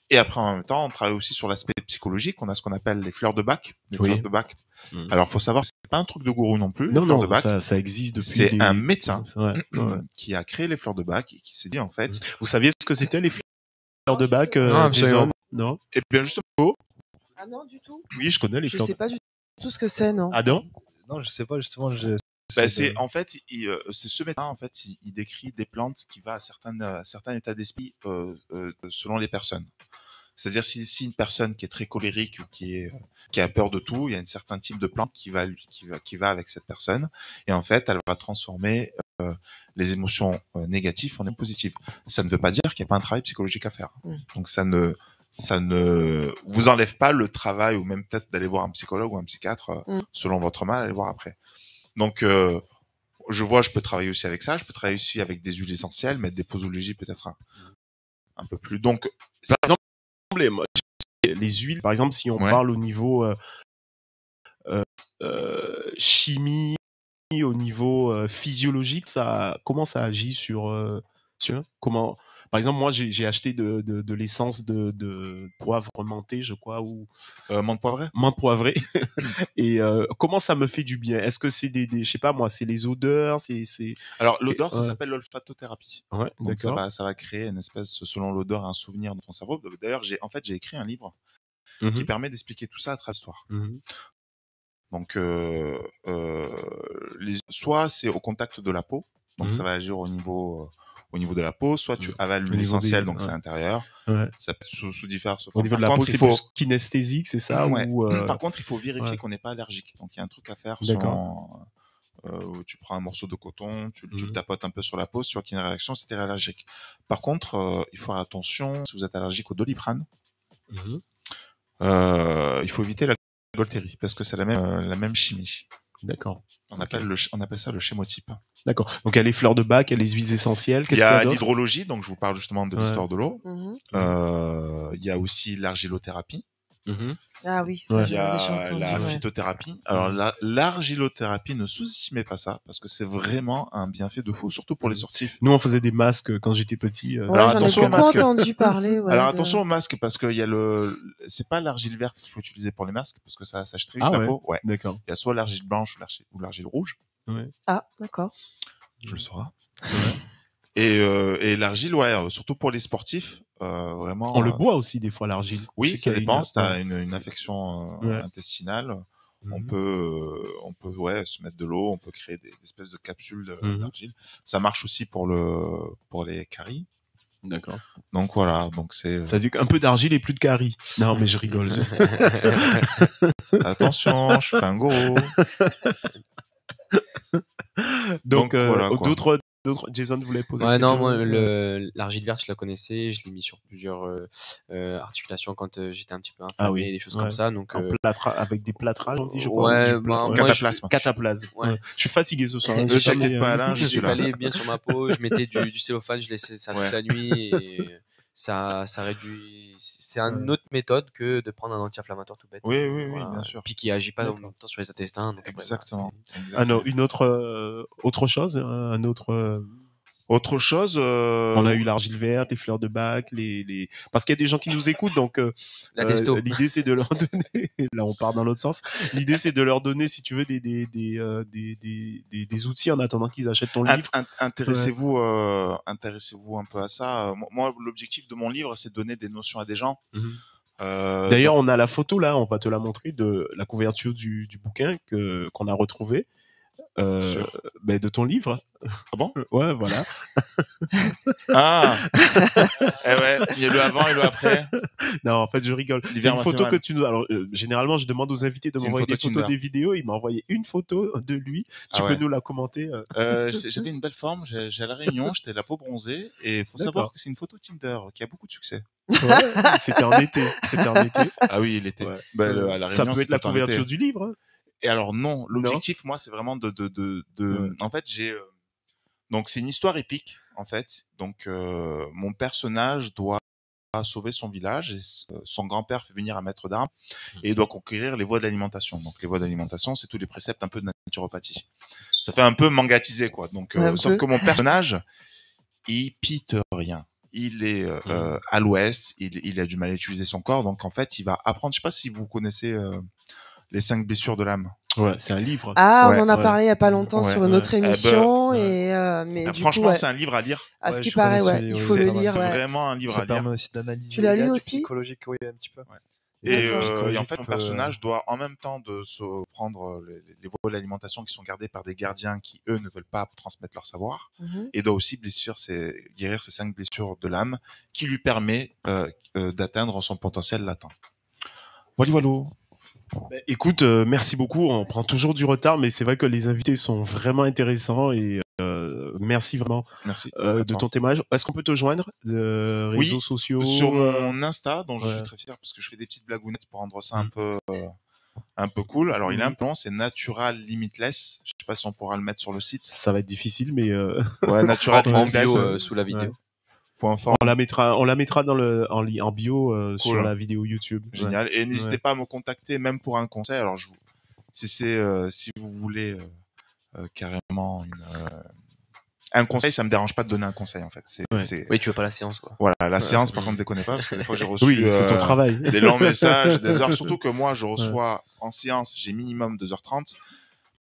Et après, en même temps, on travaille aussi sur l'aspect psychologique. On a ce qu'on appelle les fleurs de bac. Fleurs de bac. Alors, faut savoir, c'est pas un truc de gourou non plus. Non, de bac. Ça existe depuis. C'est un médecin qui a créé les fleurs de bac et qui s'est dit, en fait. Vous saviez ce que c'était les fleurs de bac des hommes? Non. Et bien, justement. Ah non, du tout. Oui, je connais les fleurs. Je sais pas du tout ce que c'est, non. Ah non? Non, je sais pas, justement. En fait, c'est ce médecin, en fait, il décrit des plantes qui va à certains états d'esprit selon les personnes. C'est-à-dire si une personne qui est très colérique ou qui a peur de tout, il y a un certain type de plante qui va avec cette personne et en fait, elle va transformer les émotions négatives en émotions positives. Ça ne veut pas dire qu'il n'y a pas un travail psychologique à faire. Donc ça ne vous enlève pas le travail ou même peut-être d'aller voir un psychologue ou un psychiatre selon votre mal, allez voir après. Donc, je peux travailler aussi avec ça. Je peux travailler aussi avec des huiles essentielles, mettre des posologies peut-être un peu plus. Donc, par exemple, les huiles, par exemple, si on parle au niveau chimie, au niveau physiologique, comment ça agit sur Comment, par exemple, moi, j'ai acheté de l'essence de poivre menté, je crois, ou menthe poivrée. Menthe poivrée. Et comment ça me fait du bien? Est-ce que c'est je sais pas moi, c'est les odeurs, Alors l'odeur, ça s'appelle l'olfatothérapie. Ouais, donc ça va créer une espèce, selon l'odeur, un souvenir dans ton cerveau. D'ailleurs, j'ai écrit un livre qui permet d'expliquer tout ça à travers l'histoire. Donc, soit c'est au contact de la peau, donc ça va agir au niveau de la peau, soit tu avales l'huile essentielle, donc c'est à l'intérieur. Ça peut sous diverses formes. Au niveau de la peau, c'est plus kinesthésique, c'est ça? Par contre, il faut vérifier qu'on n'est pas allergique. Donc, il y a un truc à faire où tu prends un morceau de coton, tu le tapotes un peu sur la peau, si tu vois qu'il y a une réaction, si tu es allergique. Par contre, il faut faire attention, si vous êtes allergique au Doliprane, il faut éviter la Golterie, parce que c'est la même chimie. D'accord. On appelle ça le chémotype. D'accord. Donc il y a les fleurs de bac, il y a les huiles essentielles. Il y a l'hydrologie, donc je vous parle justement de l'histoire de l'eau. Il y a aussi l'argilothérapie. Ah oui, il y a la phytothérapie. Alors l'argilothérapie, ne sous-estimez pas ça, parce que c'est vraiment un bienfait de fou, surtout pour les sportifs. Nous, on faisait des masques quand j'étais petit. Alors attention aux masques. Entendu parler. Alors attention aux masques, parce que c'est pas l'argile verte qu'il faut utiliser pour les masques, parce que ça sèche très vite la peau. Ouais. D'accord. Il y a soit l'argile blanche ou l'argile rouge. Ah, d'accord. Tu le sauras. Et l'argile, surtout pour les sportifs, vraiment. On le boit aussi des fois, l'argile. Oui, ça dépend. Si t'as une affection intestinale, on peut se mettre de l'eau, on peut créer des espèces de capsules d'argile. Ça marche aussi pour les caries. D'accord. Donc voilà, donc c'est. Ça dit un peu d'argile et plus de caries. Non, mais je rigole. Attention, je suis pas un gourou. Donc voilà, d'autres, Jason voulait poser une question. Non, moi, l'argile verte, je la connaissais, je l'ai mis sur plusieurs articulations quand j'étais un petit peu inflammé, des choses comme ça. Donc, avec des plâtrages, on dit, je crois. Cataplasme. Ouais. Je suis fatigué ce soir. Ne t'inquiète pas, Alain, je suis allé bien sur ma peau, je mettais du cellophane, je laissais ça toute la nuit et ça réduit. C'est une autre méthode que de prendre un anti-inflammatoire tout bête. Oui, bien sûr. Puis qui agit pas en même temps sur les intestins. Donc exactement. Une autre chose, un autre. Autre chose, on a eu l'argile verte, les fleurs de bac, parce qu'il y a des gens qui nous écoutent, donc l'idée c'est de leur donner. Là, on part dans l'autre sens. L'idée c'est de leur donner, si tu veux, des outils en attendant qu'ils achètent ton livre. Intéressez-vous un peu à ça. Moi, l'objectif de mon livre, c'est de donner des notions à des gens. D'ailleurs, on a la photo là, on va te la montrer de la couverture du bouquin qu'on a retrouvé. De ton livre. Ah bon? Ouais, voilà. Ah. Il y a le avant et le après. Non, en fait, je rigole. C'est une photo que tu nous. Alors, généralement, je demande aux invités de m'envoyer des photos des vidéos. Il m'a envoyé une photo de lui. Tu peux nous la commenter? J'avais une belle forme. J'ai à la Réunion. J'étais la peau bronzée. Et il faut savoir que c'est une photo Tinder qui a beaucoup de succès. C'était en été. Ah oui, l'été. À la Réunion, ça peut être la couverture du livre. Hein. Et alors non, l'objectif, moi, c'est vraiment en fait, donc c'est une histoire épique, en fait. Donc mon personnage doit sauver son village et son grand-père fait venir un maître d'armes et il doit conquérir les voies de l'alimentation. Donc les voies d'alimentation, c'est tous les préceptes un peu de naturopathie. Ça fait un peu mangatisé, quoi. Donc sauf que mon personnage, il pite rien. Il est à l'ouest, il a du mal à utiliser son corps, donc en fait, il va apprendre. Je sais pas si vous connaissez les 5 blessures de l'âme. Ouais, c'est un livre. Ah, on en a parlé il y a pas longtemps sur une autre émission mais franchement, c'est un livre à lire. À ce qui paraît, il faut le lire. C'est vraiment un livre à lire. Ça permet aussi d'analyser. Tu l'as lu aussi? Psychologique, oui, un petit peu. Et en fait, le personnage doit, en même temps de se prendre les voies de l'alimentation qui sont gardées par des gardiens qui, eux, ne veulent pas transmettre leur savoir, et doit aussi guérir ces 5 blessures de l'âme qui lui permet d'atteindre son potentiel latent. Voilà. Écoute, merci beaucoup. On prend toujours du retard, mais c'est vrai que les invités sont vraiment intéressants et merci vraiment de ton témoignage. Est-ce qu'on peut te joindre réseaux sociaux? Sur mon Insta, dont je suis très fier parce que je fais des petites blagounettes pour rendre ça un peu cool. Alors il est un peu long, c'est Natural Limitless. Je sais pas si on pourra le mettre sur le site. Ça va être difficile, mais Natural Limitless sous la vidéo. On la mettra en bio sur la vidéo YouTube. Génial. Et n'hésitez pas à me contacter même pour un conseil. Alors si vous voulez carrément Un conseil, ça me dérange pas de donner un conseil en fait. Oui, tu veux pas la séance quoi. Voilà, la séance par contre déconnez pas parce que des fois j'ai reçu oui, c'est ton travail. des longs messages, des heures. Surtout que moi je reçois en séance, j'ai minimum 2h30.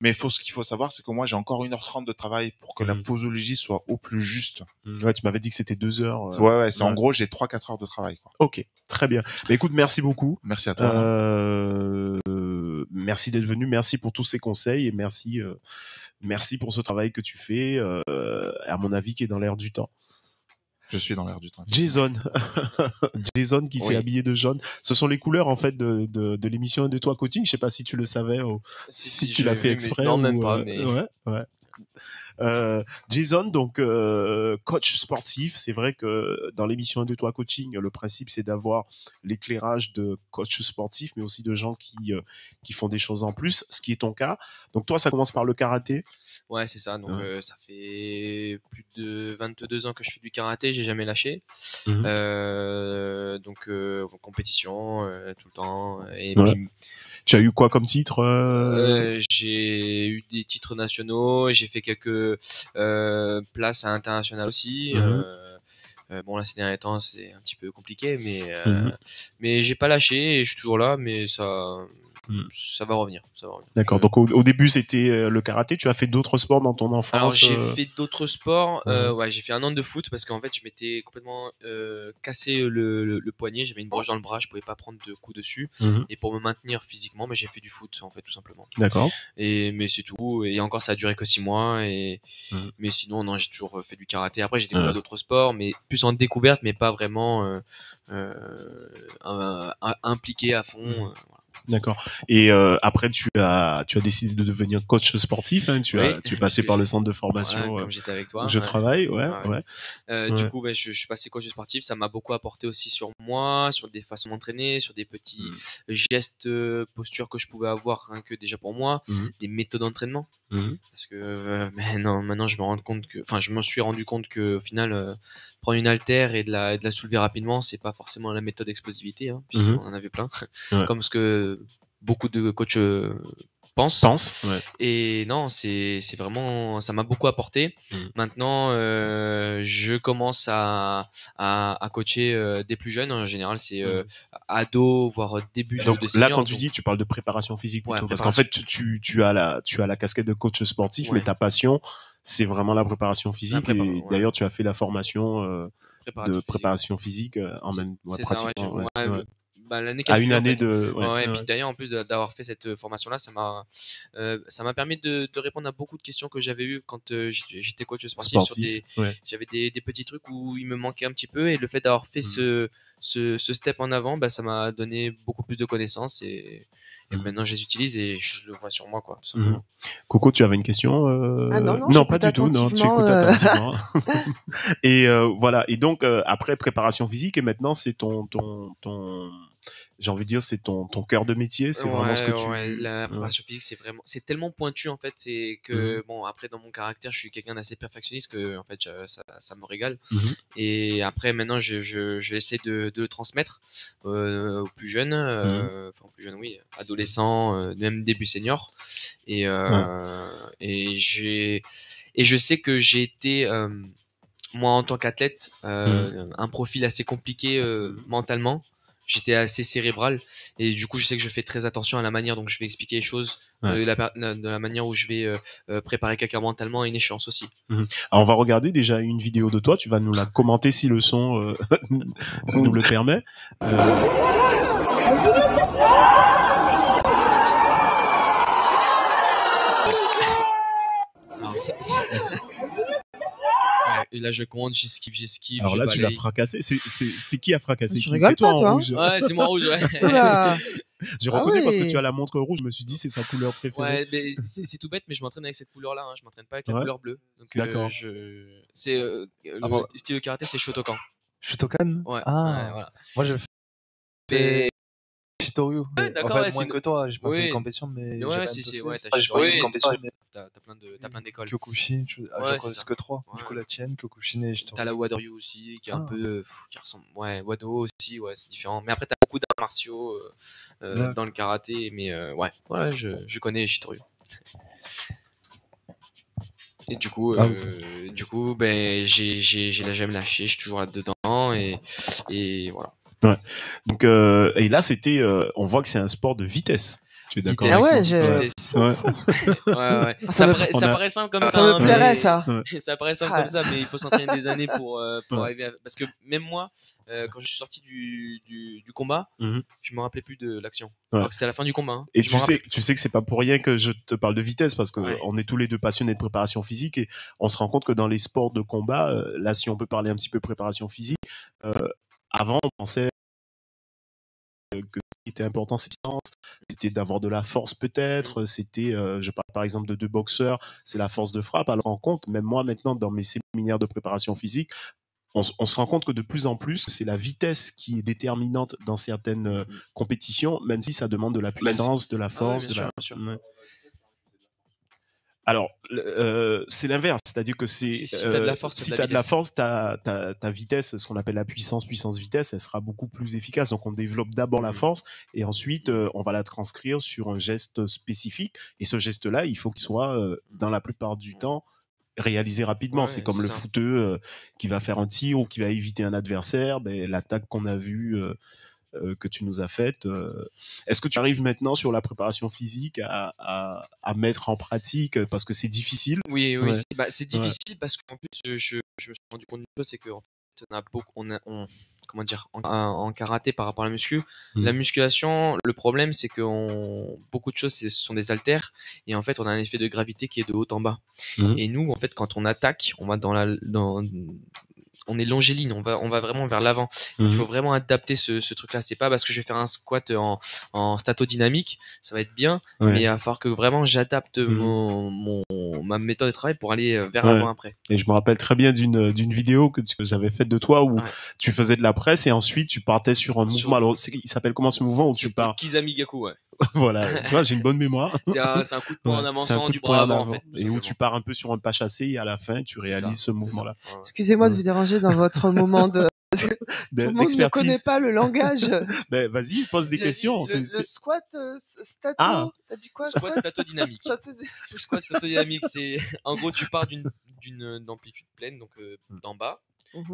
Mais ce qu'il faut savoir, c'est que moi j'ai encore 1h30 de travail pour que la posologie soit au plus juste. Ouais, tu m'avais dit que c'était 2 heures. Ouais, c'est en gros j'ai 3-4 heures de travail. Quoi. Ok, très bien. Mais écoute, merci beaucoup. Merci à toi. Merci d'être venu, merci pour tous ces conseils et merci pour ce travail que tu fais, à mon avis, qui est dans l'air du temps. Je suis dans l'air du temps. Jason, Jason qui s'est habillé de jaune. Ce sont les couleurs en fait de l'émission de toi coaching. Je sais pas si tu le savais ou si tu l'as fait exprès. Non, même pas. Mais... Ouais. Jason, donc coach sportif, c'est vrai que dans l'émission de toi coaching, le principe c'est d'avoir l'éclairage de coach sportif, mais aussi de gens qui font des choses en plus, ce qui est ton cas. Donc toi, ça commence par le karaté. Ouais, c'est ça. Donc ça fait plus de 22 ans que je fais du karaté, j'ai jamais lâché. Donc en compétition tout le temps. Et puis, tu as eu quoi comme titre J'ai eu des titres nationaux, j'ai fait quelques places à l'international aussi. Bon là ces derniers temps c'est un petit peu compliqué, mais j'ai pas lâché et je suis toujours là, mais ça va revenir. D'accord. Donc au début c'était le karaté. Tu as fait d'autres sports dans ton enfance? Alors j'ai fait d'autres sports. Ouais, j'ai fait 1 an de foot parce qu'en fait je m'étais complètement cassé le poignet. J'avais une broche dans le bras, je pouvais pas prendre de coups dessus. Et pour me maintenir physiquement, j'ai fait du foot en fait tout simplement. D'accord. Mais c'est tout. Et encore ça a duré que 6 mois. Mais sinon non, j'ai toujours fait du karaté. Après j'ai découvert d'autres sports, mais plus en découverte, mais pas vraiment impliqué à fond. Voilà. D'accord. Et après, tu as décidé de devenir coach sportif. Hein, tu es passé par le centre de formation. Comme j'étais avec toi. Où je travaille. Ouais. Du coup, je suis passé coach sportif. Ça m'a beaucoup apporté aussi sur moi, sur des façons d'entraîner, sur des petits gestes, postures que je pouvais avoir rien que déjà pour moi, des méthodes d'entraînement. Parce que maintenant, je me suis rendu compte que au final, prendre une haltère et de la soulever rapidement, c'est pas forcément la méthode d'explosivité, hein, puisqu'on en avait plein, comme ce que beaucoup de coachs pensent. Ouais. Et non, c'est vraiment, ça m'a beaucoup apporté. Maintenant, je commence à coacher des plus jeunes. En général, c'est ados, voire début donc, de senior. Là, quand tu dis, tu parles de préparation physique plutôt, parce qu'en fait, tu as la casquette de coach sportif, mais ta passion, c'est vraiment la préparation physique. Et d'ailleurs, tu as fait la formation de préparation physique en même pratiquement. L'année à une année puis d'ailleurs en plus d'avoir fait cette formation là, ça m'a permis de répondre à beaucoup de questions que j'avais eues quand j'étais coach sportif. J'avais des petits trucs où il me manquait un petit peu, et le fait d'avoir fait ce step en avant, ça m'a donné beaucoup plus de connaissances, et maintenant je les utilise et je le vois sur moi, quoi, tout simplement. Coco, tu avais une question? Non, pas du tout. Non, tu écoutes attentivement. Et voilà. Et donc après préparation physique, et maintenant c'est ton j'ai envie de dire, c'est ton cœur de métier, c'est vraiment ce que tu... La préparation physique, c'est tellement pointu, en fait, et que, bon, après, dans mon caractère, je suis quelqu'un d'assez perfectionniste que, en fait, ça me régale. Et après, maintenant, je vais essayer de le transmettre aux plus jeunes, enfin, aux plus jeunes, oui, adolescents, même début senior. Et je sais que j'ai été, moi, en tant qu'athlète, un profil assez compliqué mentalement. J'étais assez cérébral, et du coup je sais que je fais très attention à la manière dont je vais expliquer les choses, de la manière où je vais préparer quelqu'un mentalement à une échéance aussi. Alors on va regarder déjà une vidéo de toi, tu vas nous la commenter si le son nous le permet. Alors et là je compte, j'esquive. Alors là tu l'as fracassé. C'est qui a fracassé? Tu rigoles c'est toi pas, toi? en rouge. Ouais, c'est moi en rouge, ouais. J'ai reconnu parce que tu as la montre rouge, je me suis dit c'est sa couleur préférée. Ouais, mais c'est tout bête, mais je m'entraîne avec cette couleur-là, hein. Je m'entraîne pas avec la couleur bleue. Donc d'accord. C'est le style de karaté, c'est Shotokan. Shotokan? Ouais. Voilà. Moi je fais Shitoryu. D'accord, en fait, moins que toi, j'ai pas fait une compétition, mais t'as plein d'écoles. Kyokushin, je connais que 3. Du coup, la tienne, Kyokushin et Shitoryu. T'as la Wado aussi, qui est un peu, qui ressemble. Ouais, Wado aussi, c'est différent. Mais après, t'as beaucoup d'arts martiaux dans le karaté, mais je connais Shitoryu. Et du coup, ben, j'ai jamais lâché, je suis toujours là-dedans et voilà. Ouais. Donc, et là, c'était, on voit que c'est un sport de vitesse. Tu es d'accord? Ah ouais, ouais. Ça paraît simple comme ça. Ça me plairait, ça. Ça paraît simple comme ça, mais il faut s'entraîner des années pour arriver à... Parce que même moi, quand je suis sorti du combat, je me rappelais plus de l'action. Alors que c'était à la fin du combat. Hein. Et tu sais que c'est pas pour rien que je te parle de vitesse, parce que on est tous les deux passionnés de préparation physique et on se rend compte que dans les sports de combat, là, si on peut parler un petit peu préparation physique, avant, on pensait que ce qui était important, c'était d'avoir de la force peut-être, c'était, je parle par exemple de deux boxeurs, c'est la force de frappe. Alors on rend compte, même moi maintenant dans mes séminaires de préparation physique, on se rend compte que de plus en plus, c'est la vitesse qui est déterminante dans certaines compétitions, même si ça demande de la puissance, de la force, bien sûr. Alors, c'est l'inverse, c'est-à-dire que c'est si t'as de la force, t'as de la force, ta vitesse, ce qu'on appelle la puissance-vitesse, elle sera beaucoup plus efficace. Donc, on développe d'abord la force et ensuite, on va la transcrire sur un geste spécifique. Et ce geste-là, il faut qu'il soit, dans la plupart du temps, réalisé rapidement. Ouais, c'est comme le footeux qui va faire un tir ou qui va éviter un adversaire. Ben, l'attaque qu'on a vue, que tu nous as faite. Est-ce que tu arrives maintenant sur la préparation physique à mettre en pratique, parce que c'est difficile? Oui, c'est difficile parce qu'en plus, je me suis rendu compte d'une chose, c'est qu'en fait, on a beaucoup, comment dire, en karaté par rapport à la muscu, la musculation, le problème, c'est que beaucoup de choses, ce sont des haltères et en fait, on a un effet de gravité qui est de haut en bas. Et nous, en fait, quand on attaque, on va on est longiligne, on va vraiment vers l'avant. Il faut vraiment adapter ce truc-là. C'est pas parce que je vais faire un squat en statodynamique, ça va être bien, mais il va falloir que vraiment j'adapte ma méthode de travail pour aller vers l'avant après. Et je me rappelle très bien d'une vidéo que j'avais faite de toi où tu faisais de la presse et ensuite tu partais sur un mouvement. Alors, il s'appelle comment ce mouvement où tu pars? Kizamigaku, ouais. Voilà, tu vois, j'ai une bonne mémoire. C'est un coup de poing en avançant du bras avant, en fait. Et où tu pars un peu sur un pas chassé et à la fin, tu réalises ce mouvement-là. Excusez-moi de vous déranger dans votre moment de... Tout le monde ne connaît pas le langage. Ben, vas-y, pose des questions. Le squat stato, t'as dit quoi? Squat statodynamique. Le squat statodynamique, c'est, en gros, tu pars d'une amplitude pleine, donc d'en bas.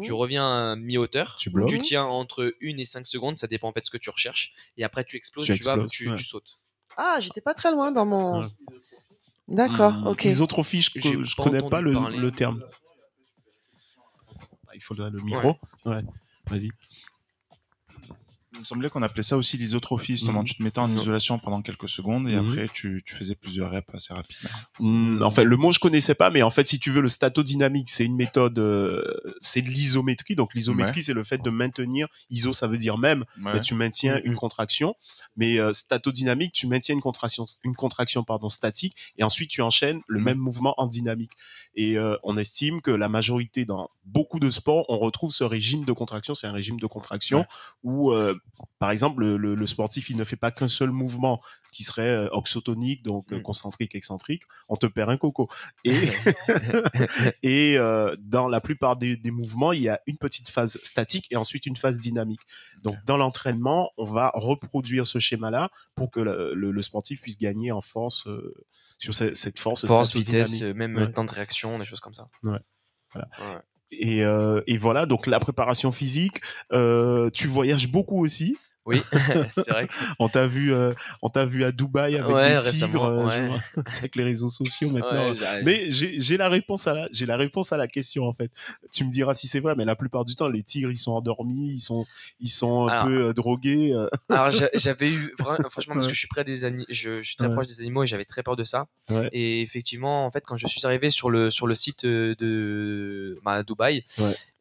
Tu reviens à mi-hauteur, tu tiens entre 1 et 5 secondes, ça dépend en fait de ce que tu recherches, et après tu exploses, tu sautes. Ah, j'étais pas très loin dans mon... D'accord, ok. Isotrophie, je connais pas le terme. Il faudrait le micro. Ouais. Vas-y. Il me semblait qu'on appelait ça aussi l'isotrophie, justement. Tu te mettais en isolation pendant quelques secondes et après tu faisais plusieurs reps assez rapidement. En fait, le mot je connaissais pas, mais en fait, si tu veux, le statodynamique, c'est une méthode, c'est de l'isométrie. Donc l'isométrie, c'est le fait de maintenir. Iso, ça veut dire même, mais tu maintiens une contraction. Mais statodynamique, tu maintiens une contraction statique, et ensuite tu enchaînes le même mouvement en dynamique. Et on estime que la majorité, dans beaucoup de sports, on retrouve ce régime de contraction. C'est un régime de contraction où par exemple, le sportif, il ne fait pas qu'un seul mouvement qui serait oxytonique, donc concentrique, excentrique. On te perd un coco. Et dans la plupart des mouvements, il y a une petite phase statique et ensuite une phase dynamique. Donc, dans l'entraînement, on va reproduire ce schéma-là pour que le sportif puisse gagner en force sur cette force vitesse, même temps de réaction, des choses comme ça. Ouais. Voilà. Et voilà, donc la préparation physique, tu voyages beaucoup aussi. Oui, c'est vrai. On t'a vu à Dubaï avec des tigres, c'est avec les réseaux sociaux maintenant. Mais j'ai la réponse à la question en fait. Tu me diras si c'est vrai, mais la plupart du temps les tigres ils sont endormis, ils sont un peu drogués. Alors j'avais eu franchement parce que je suis je suis très proche des animaux et j'avais très peur de ça. Et effectivement en fait quand je suis arrivé sur le site de Dubaï,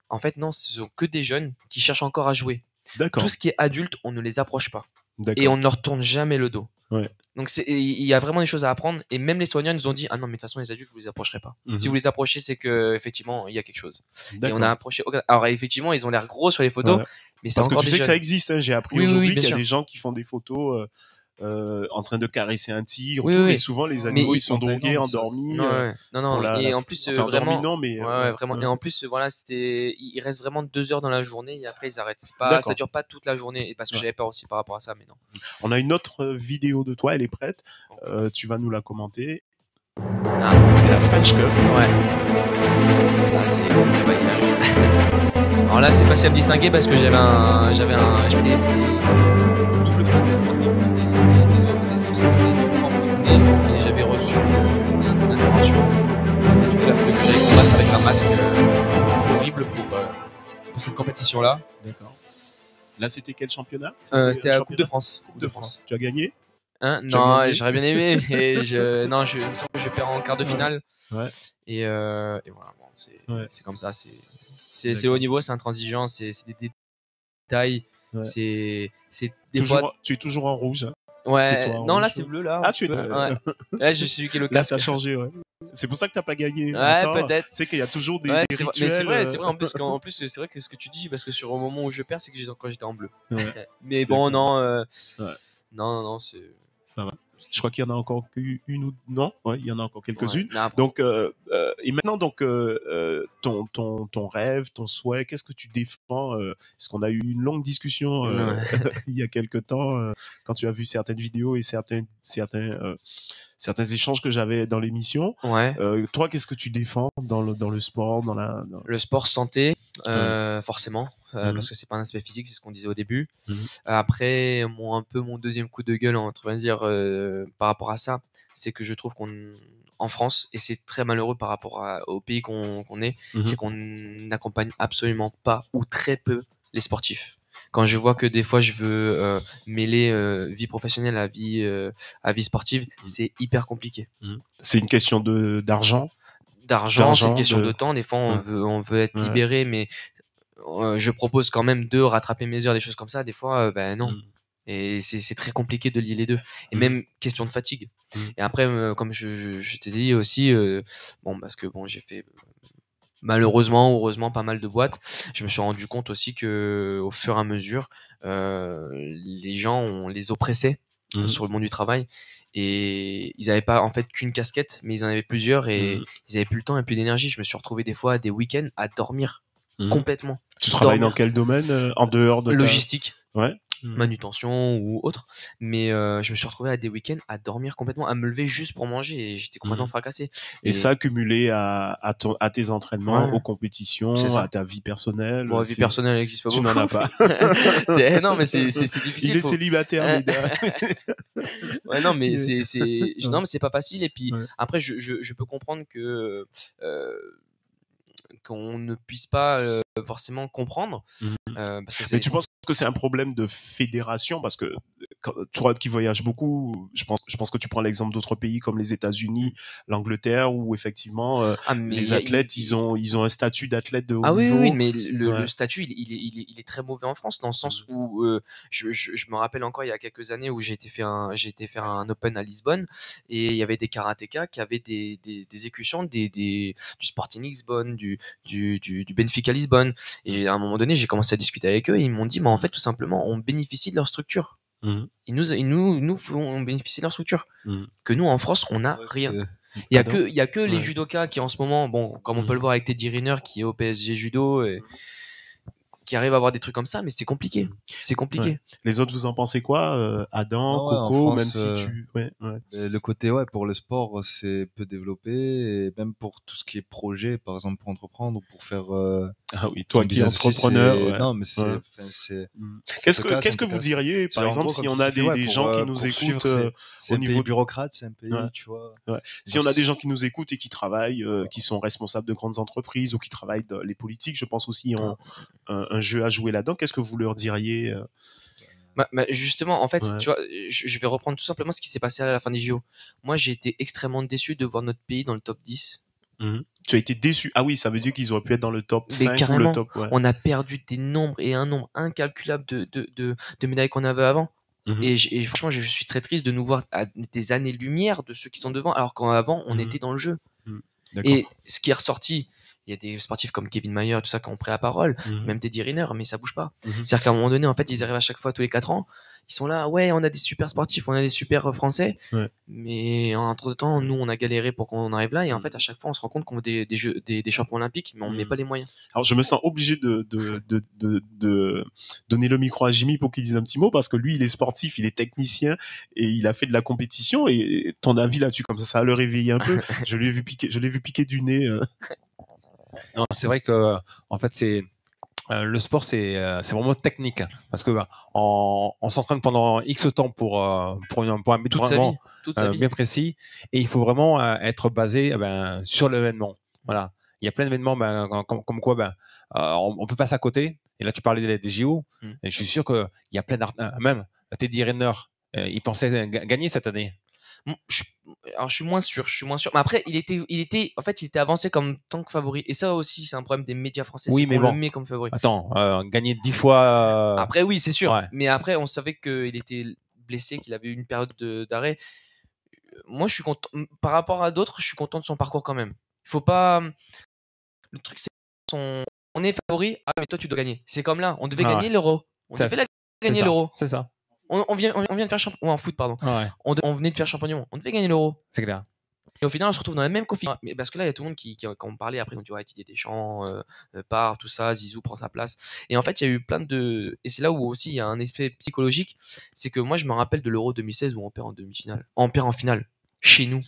en fait non, ce sont que des jeunes qui cherchent encore à jouer. Tout ce qui est adulte, on ne les approche pas. Et on ne leur tourne jamais le dos. Donc il y a vraiment des choses à apprendre. Et même les soignants nous ont dit, ah non, mais de toute façon, les adultes, vous les approcherez pas. Si vous les approchez, c'est que effectivement, il y a quelque chose. Et on a approché. Alors effectivement, ils ont l'air gros sur les photos. Mais c'est parce que encore tu sais jeunes. que ça existe. Hein. J'ai appris aujourd'hui qu'il y a des gens qui font des photos en train de caresser un tigre. Et souvent, les animaux, ils sont drogués, endormis. Non. Et en plus, vraiment. Non, mais, vraiment. Et en plus, voilà, il reste vraiment 2 heures dans la journée et après, ils arrêtent. Ça dure pas toute la journée. Et parce que j'avais peur aussi par rapport à ça, mais non. On a une autre vidéo de toi, elle est prête. Tu vas nous la commenter. C'est la French Cup. Ouais. Là, c'est le bagage. Alors là, c'est facile à me distinguer parce que j'avais je m'étais fait double fracture des os et j'avais reçu une intervention. Du coup, il a fallu que j'aille combattre avec un masque horrible pour cette compétition-là. D'accord. Là, c'était quel championnat? C'était la Coupe de France. Coupe de France. Tu as gagné? Non, j'aurais bien aimé, mais il me semble que je perds en quart de finale. Ouais. Et voilà, bon, c'est comme ça. C'est haut niveau, c'est intransigeant, c'est des détails. Ouais. C'est des toujours, fois. Tu es toujours en rouge. Hein. Ouais. Non, là c'est bleu là. Ah, tu es. Ouais. Là, je suis qui le casque. Là, ça a changé. Ouais. C'est pour ça que t'as pas gagné. Ouais, peut-être. C'est qu'il y a toujours des mais rituels. c'est vrai. En plus, c'est vrai que ce que tu dis, parce que sur le moment où je perds, c'est que quand j'étais en bleu. Ouais. Mais bon, non. Ouais. Non, c'est. Ça va. Je crois qu'il y en a encore une ou non. Ouais, il y en a encore quelques-unes. Ouais, donc, et maintenant, donc, ton rêve, ton souhait, qu'est-ce que tu défends Parce qu'on a eu une longue discussion il y a quelques temps quand tu as vu certaines vidéos et certains échanges que j'avais dans l'émission. Ouais. Toi, qu'est-ce que tu défends dans le sport, Le sport santé, forcément, parce que c'est pas un aspect physique, c'est ce qu'on disait au début. Après, un peu mon deuxième coup de gueule, on va dire, par rapport à ça, c'est que je trouve qu'en France, et c'est très malheureux par rapport au pays qu'on est, c'est qu'on n'accompagne absolument pas ou très peu les sportifs. Quand je vois que des fois je veux mêler vie professionnelle à vie sportive, c'est hyper compliqué. C'est une question d'argent. C'est une question de temps. Des fois, on veut être libéré, mais je propose quand même de rattraper mes heures, des choses comme ça. Des fois, non. Et c'est très compliqué de lier les deux. Et même question de fatigue. Et après, comme je t'ai dit aussi, parce que j'ai fait malheureusement ou heureusement pas mal de boîtes, je me suis rendu compte aussi que au fur et à mesure, les gens, on les oppressait sur le monde du travail. Et ils n'avaient pas en fait qu'une casquette, mais ils en avaient plusieurs et ils avaient plus le temps et plus d'énergie. Je me suis retrouvé des fois des week-ends à dormir complètement. Tu travailles dans quel domaine en dehors de logistique? Ouais. Manutention ou autre, mais je me suis retrouvé à des week-ends à dormir complètement, à me lever juste pour manger et j'étais complètement fracassé. Et ça cumulé à tes entraînements, aux compétitions, à ta vie personnelle. Bon, vie personnelle n'existe pas beaucoup. Tu n'en as pas. Non, mais c'est difficile. Il est célibataire, ouais, non, mais non, mais c'est pas facile. Et puis après, je peux comprendre que qu'on ne puisse pas forcément comprendre. Parce que mais tu penses que c'est un problème de fédération? Parce que toi qui voyages beaucoup, je pense que tu prends l'exemple d'autres pays comme les États-Unis, l'Angleterre, où effectivement les athlètes, ils ont un statut d'athlète de haut niveau. Oui, mais le statut, il est très mauvais en France, dans le sens où je me rappelle encore il y a quelques années où j'ai été faire un Open à Lisbonne et il y avait des karatékas qui avaient des écussons du Sporting Lisbonne, du Benfica Lisbonne. Et à un moment donné, j'ai commencé à discuter avec eux et ils m'ont dit, en fait, tout simplement, on bénéficie de leur structure. Ils nous font bénéficier de leur structure. Que nous, en France, on n'a rien. Il y a que les judokas qui, en ce moment, comme on peut le voir avec Teddy Riner, qui est au PSG Judo, et qui arrive à avoir des trucs comme ça, mais c'est compliqué. C'est compliqué. Ouais. Les autres, vous en pensez quoi? Adam, Coco, France, même si tu... Le côté, pour le sport, c'est peu développé, et même pour tout ce qui est projet, par exemple, pour entreprendre ou pour faire... Ah oui, toi qui es entrepreneur. Non, mais Qu'est-ce que vous diriez, par exemple, si on a des gens qui nous écoutent au niveau bureaucrate, c'est un pays, tu vois. Si on a des gens qui nous écoutent et qui travaillent, qui sont responsables de grandes entreprises ou qui travaillent dans les politiques, je pense aussi ont un jeu à jouer là-dedans. Qu'est-ce que vous leur diriez? Justement, en fait, tu vois, je vais reprendre tout simplement ce qui s'est passé à la fin des JO. Moi, j'ai été extrêmement déçu de voir notre pays dans le top 10. Tu as été déçu? Ah oui, ça veut dire qu'ils auraient pu être dans le top 5 ou le top... On a perdu des nombres et un nombre incalculable de médailles qu'on avait avant. Et franchement, je suis très triste de nous voir à des années-lumière de ceux qui sont devant, alors qu'avant, on était dans le jeu. Et ce qui est ressorti, il y a des sportifs comme Kevin Mayer, tout ça, qui ont pris la parole, même Teddy Riner, mais ça bouge pas. C'est-à-dire qu'à un moment donné, en fait, ils arrivent à chaque fois tous les 4 ans. Ils sont là, ouais, on a des super sportifs, on a des super Français, mais entre temps, nous, on a galéré pour qu'on arrive là, et en fait, à chaque fois, on se rend compte qu'on veut des champions olympiques, mais on met pas les moyens. Alors, je me sens obligé de donner le micro à Jimmy pour qu'il dise un petit mot, parce que lui, il est sportif, il est technicien, et il a fait de la compétition, et ton avis là-dessus, comme ça va le réveiller un peu. Je l'ai vu piquer du nez. Non, c'est vrai que, en fait, le sport, c'est vraiment technique, parce que on s'entraîne pendant X temps pour un but vraiment bien précis, et il faut vraiment être basé sur l'événement. Voilà. Il y a plein d'événements comme quoi on peut passer à côté. Et là, tu parlais des JO, et je suis sûr qu'il y a plein même Teddy Riner, il pensait gagner cette année. Alors je suis moins sûr. Mais après, il était avancé comme tant que favori. Et ça aussi, c'est un problème des médias français. Oui, mais bon, le met comme favori. Attends, gagner 10 fois. Après, oui, c'est sûr. Ouais. Mais après, on savait qu'il était blessé, qu'il avait eu une période d'arrêt. Moi, je suis content. Par rapport à d'autres, je suis content de son parcours quand même. Il faut pas. Le truc, c'est on est favori. Ah, mais toi, tu dois gagner. C'est comme là. On devait gagner l'Euro. On devait gagner l'Euro. C'est ça. On vient de faire champion en foot, pardon. Ouais. On venait de faire champion du monde. On devait gagner l'Euro. C'est clair. Et au final, on se retrouve dans la même configuration. Mais parce que là, il y a tout le monde quand on parlait après, on dit ouais, Didier Deschamps part, tout ça, Zizou prend sa place. Et en fait, il y a eu plein de. Et c'est là où aussi il y a un aspect psychologique. C'est que moi, je me rappelle de l'Euro 2016 où on perd en demi-finale. On perd en finale, chez nous.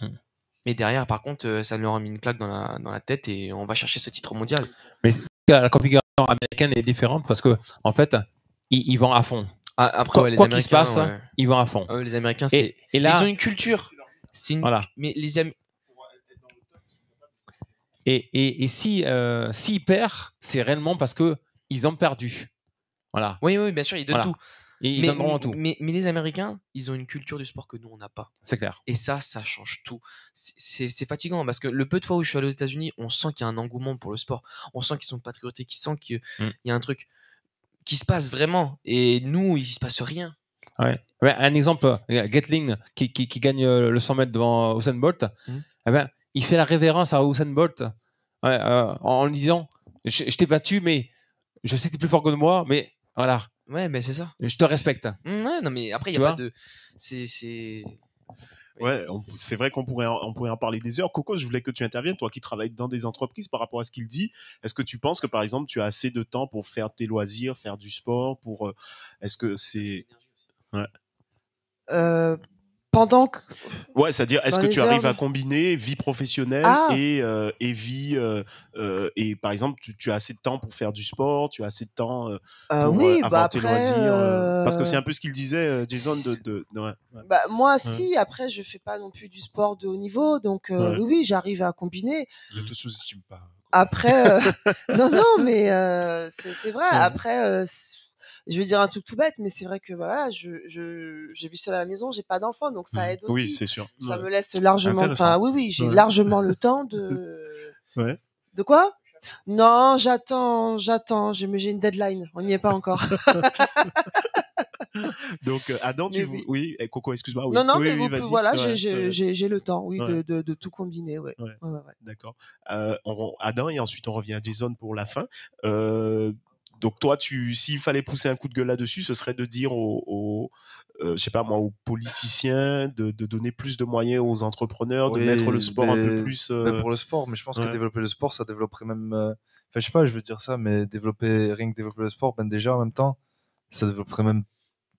Mais derrière, par contre, ça leur a mis une claque dans la tête et on va chercher ce titre mondial. Mais la configuration américaine est différente parce que, en fait, ils vont à fond. Après, les quoi Américains, qu'il se passe, ils vont à fond. Les Américains, et là, ils ont une culture. Voilà. Mais et s'ils perdent, c'est réellement parce que ils ont perdu. Voilà. Oui, bien sûr, ils donnent tout. Et ils donnent vraiment tout. Mais les Américains, ils ont une culture du sport que nous, on n'a pas. C'est clair. Et ça change tout. C'est fatigant parce que le peu de fois où je suis allé aux États-Unis, on sent qu'il y a un engouement pour le sport. On sent qu'ils sont patriotiques, on sent qu'il y a un truc qui se passe vraiment. Et nous, il se passe rien. Ouais. Un exemple, Gatling qui gagne le 100 mètres devant Usain Bolt, il fait la révérence à Usain Bolt en lui disant je t'ai battu, mais je sais que tu es plus fort que moi, mais voilà. Ouais, mais c'est ça. Je te respecte. Ouais, non, mais après, il n'y a pas de. Ouais, c'est vrai qu'on pourrait en parler des heures. Coco, je voulais que tu interviennes, toi qui travailles dans des entreprises, par rapport à ce qu'il dit. Est-ce que tu penses que, par exemple, tu as assez de temps pour faire tes loisirs, faire du sport, est-ce que c'est... Ouais. Pendant que... Ouais, c'est-à-dire, est-ce que tu arrives à combiner vie professionnelle et vie... et par exemple, tu as assez de temps pour faire du sport, tu as assez de temps pour avoir tes loisirs parce que c'est un peu ce qu'il disait, Jason, ouais. Bah, moi, si, après, je fais pas non plus du sport de haut niveau, donc oui, j'arrive à combiner. Je te sous-estime pas. Après, non, mais c'est vrai. Après... je vais dire un truc tout bête, mais c'est vrai que voilà, j'ai vu ça à la maison, j'ai pas d'enfant, donc ça aide aussi. Oui, c'est sûr. Ça me laisse largement. Enfin, oui, j'ai largement le temps de. Ouais. De quoi? Non, j'attends. J'ai une deadline. On n'y est pas encore. Donc, Adam, oui, Coco, excuse-moi. Oui. Non, oui, mais voilà, j'ai le temps, oui, de tout combiner, ouais. D'accord. Adam, et ensuite on revient à Jason pour la fin. Donc toi, s'il fallait pousser un coup de gueule là-dessus, ce serait de dire je sais pas moi, aux politiciens de donner plus de moyens aux entrepreneurs, de mettre le sport un peu plus... pour le sport, mais je pense que développer le sport, ça développerait même... Enfin, je sais pas, je veux dire ça, mais développer le sport, déjà en même temps, ça développerait même...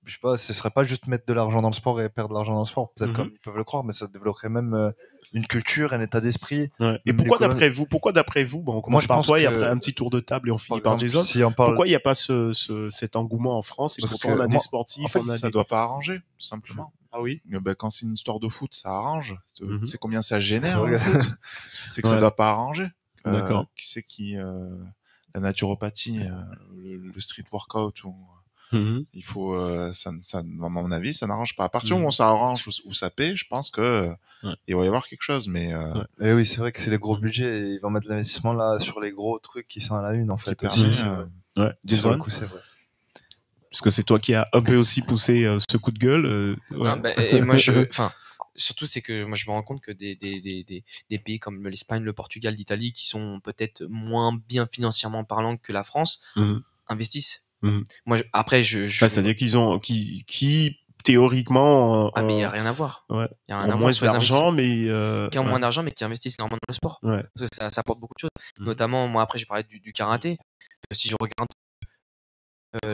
Je sais pas, ce serait pas juste mettre de l'argent dans le sport et perdre de l'argent dans le sport, peut-être comme ils peuvent le croire, mais ça développerait même une culture, un état d'esprit. Ouais. Et pourquoi d'après vous, bon, on commence par toi et après un petit tour de table et on finit par Jason, pourquoi il n'y a pas cet engouement en France et pourtant on a des sportifs, en fait, ça doit pas arranger, tout simplement. Ah oui. Quand c'est une histoire de foot, ça arrange. C'est combien ça génère. C'est que ça doit pas arranger. D'accord. Qui c'est qui la naturopathie, le street workout ou il faut ça à mon avis ça n'arrange pas. À partir où on s'arrange où ça paie, je pense que il va y avoir quelque chose, mais et oui, c'est vrai que c'est les gros budgets et ils vont mettre l'investissement là sur les gros trucs qui sont à la une en fait aussi. Jason, c'est vrai. Parce que c'est toi qui as un peu aussi poussé ce coup de gueule. et moi surtout, c'est que moi, je me rends compte que des pays comme l'Espagne, le Portugal, l'Italie, qui sont peut-être moins bien financièrement parlant que la France, investissent. Moi, après, c'est-à-dire qui théoriquement, mais il n'y a rien à voir. Ouais. Il y a rien à moins voir d'argent, mais qui ont moins d'argent, mais qui investissent énormément dans le sport. Ouais. Parce que ça apporte beaucoup de choses. Notamment, moi, après, j'ai parlé du karaté. Si je regarde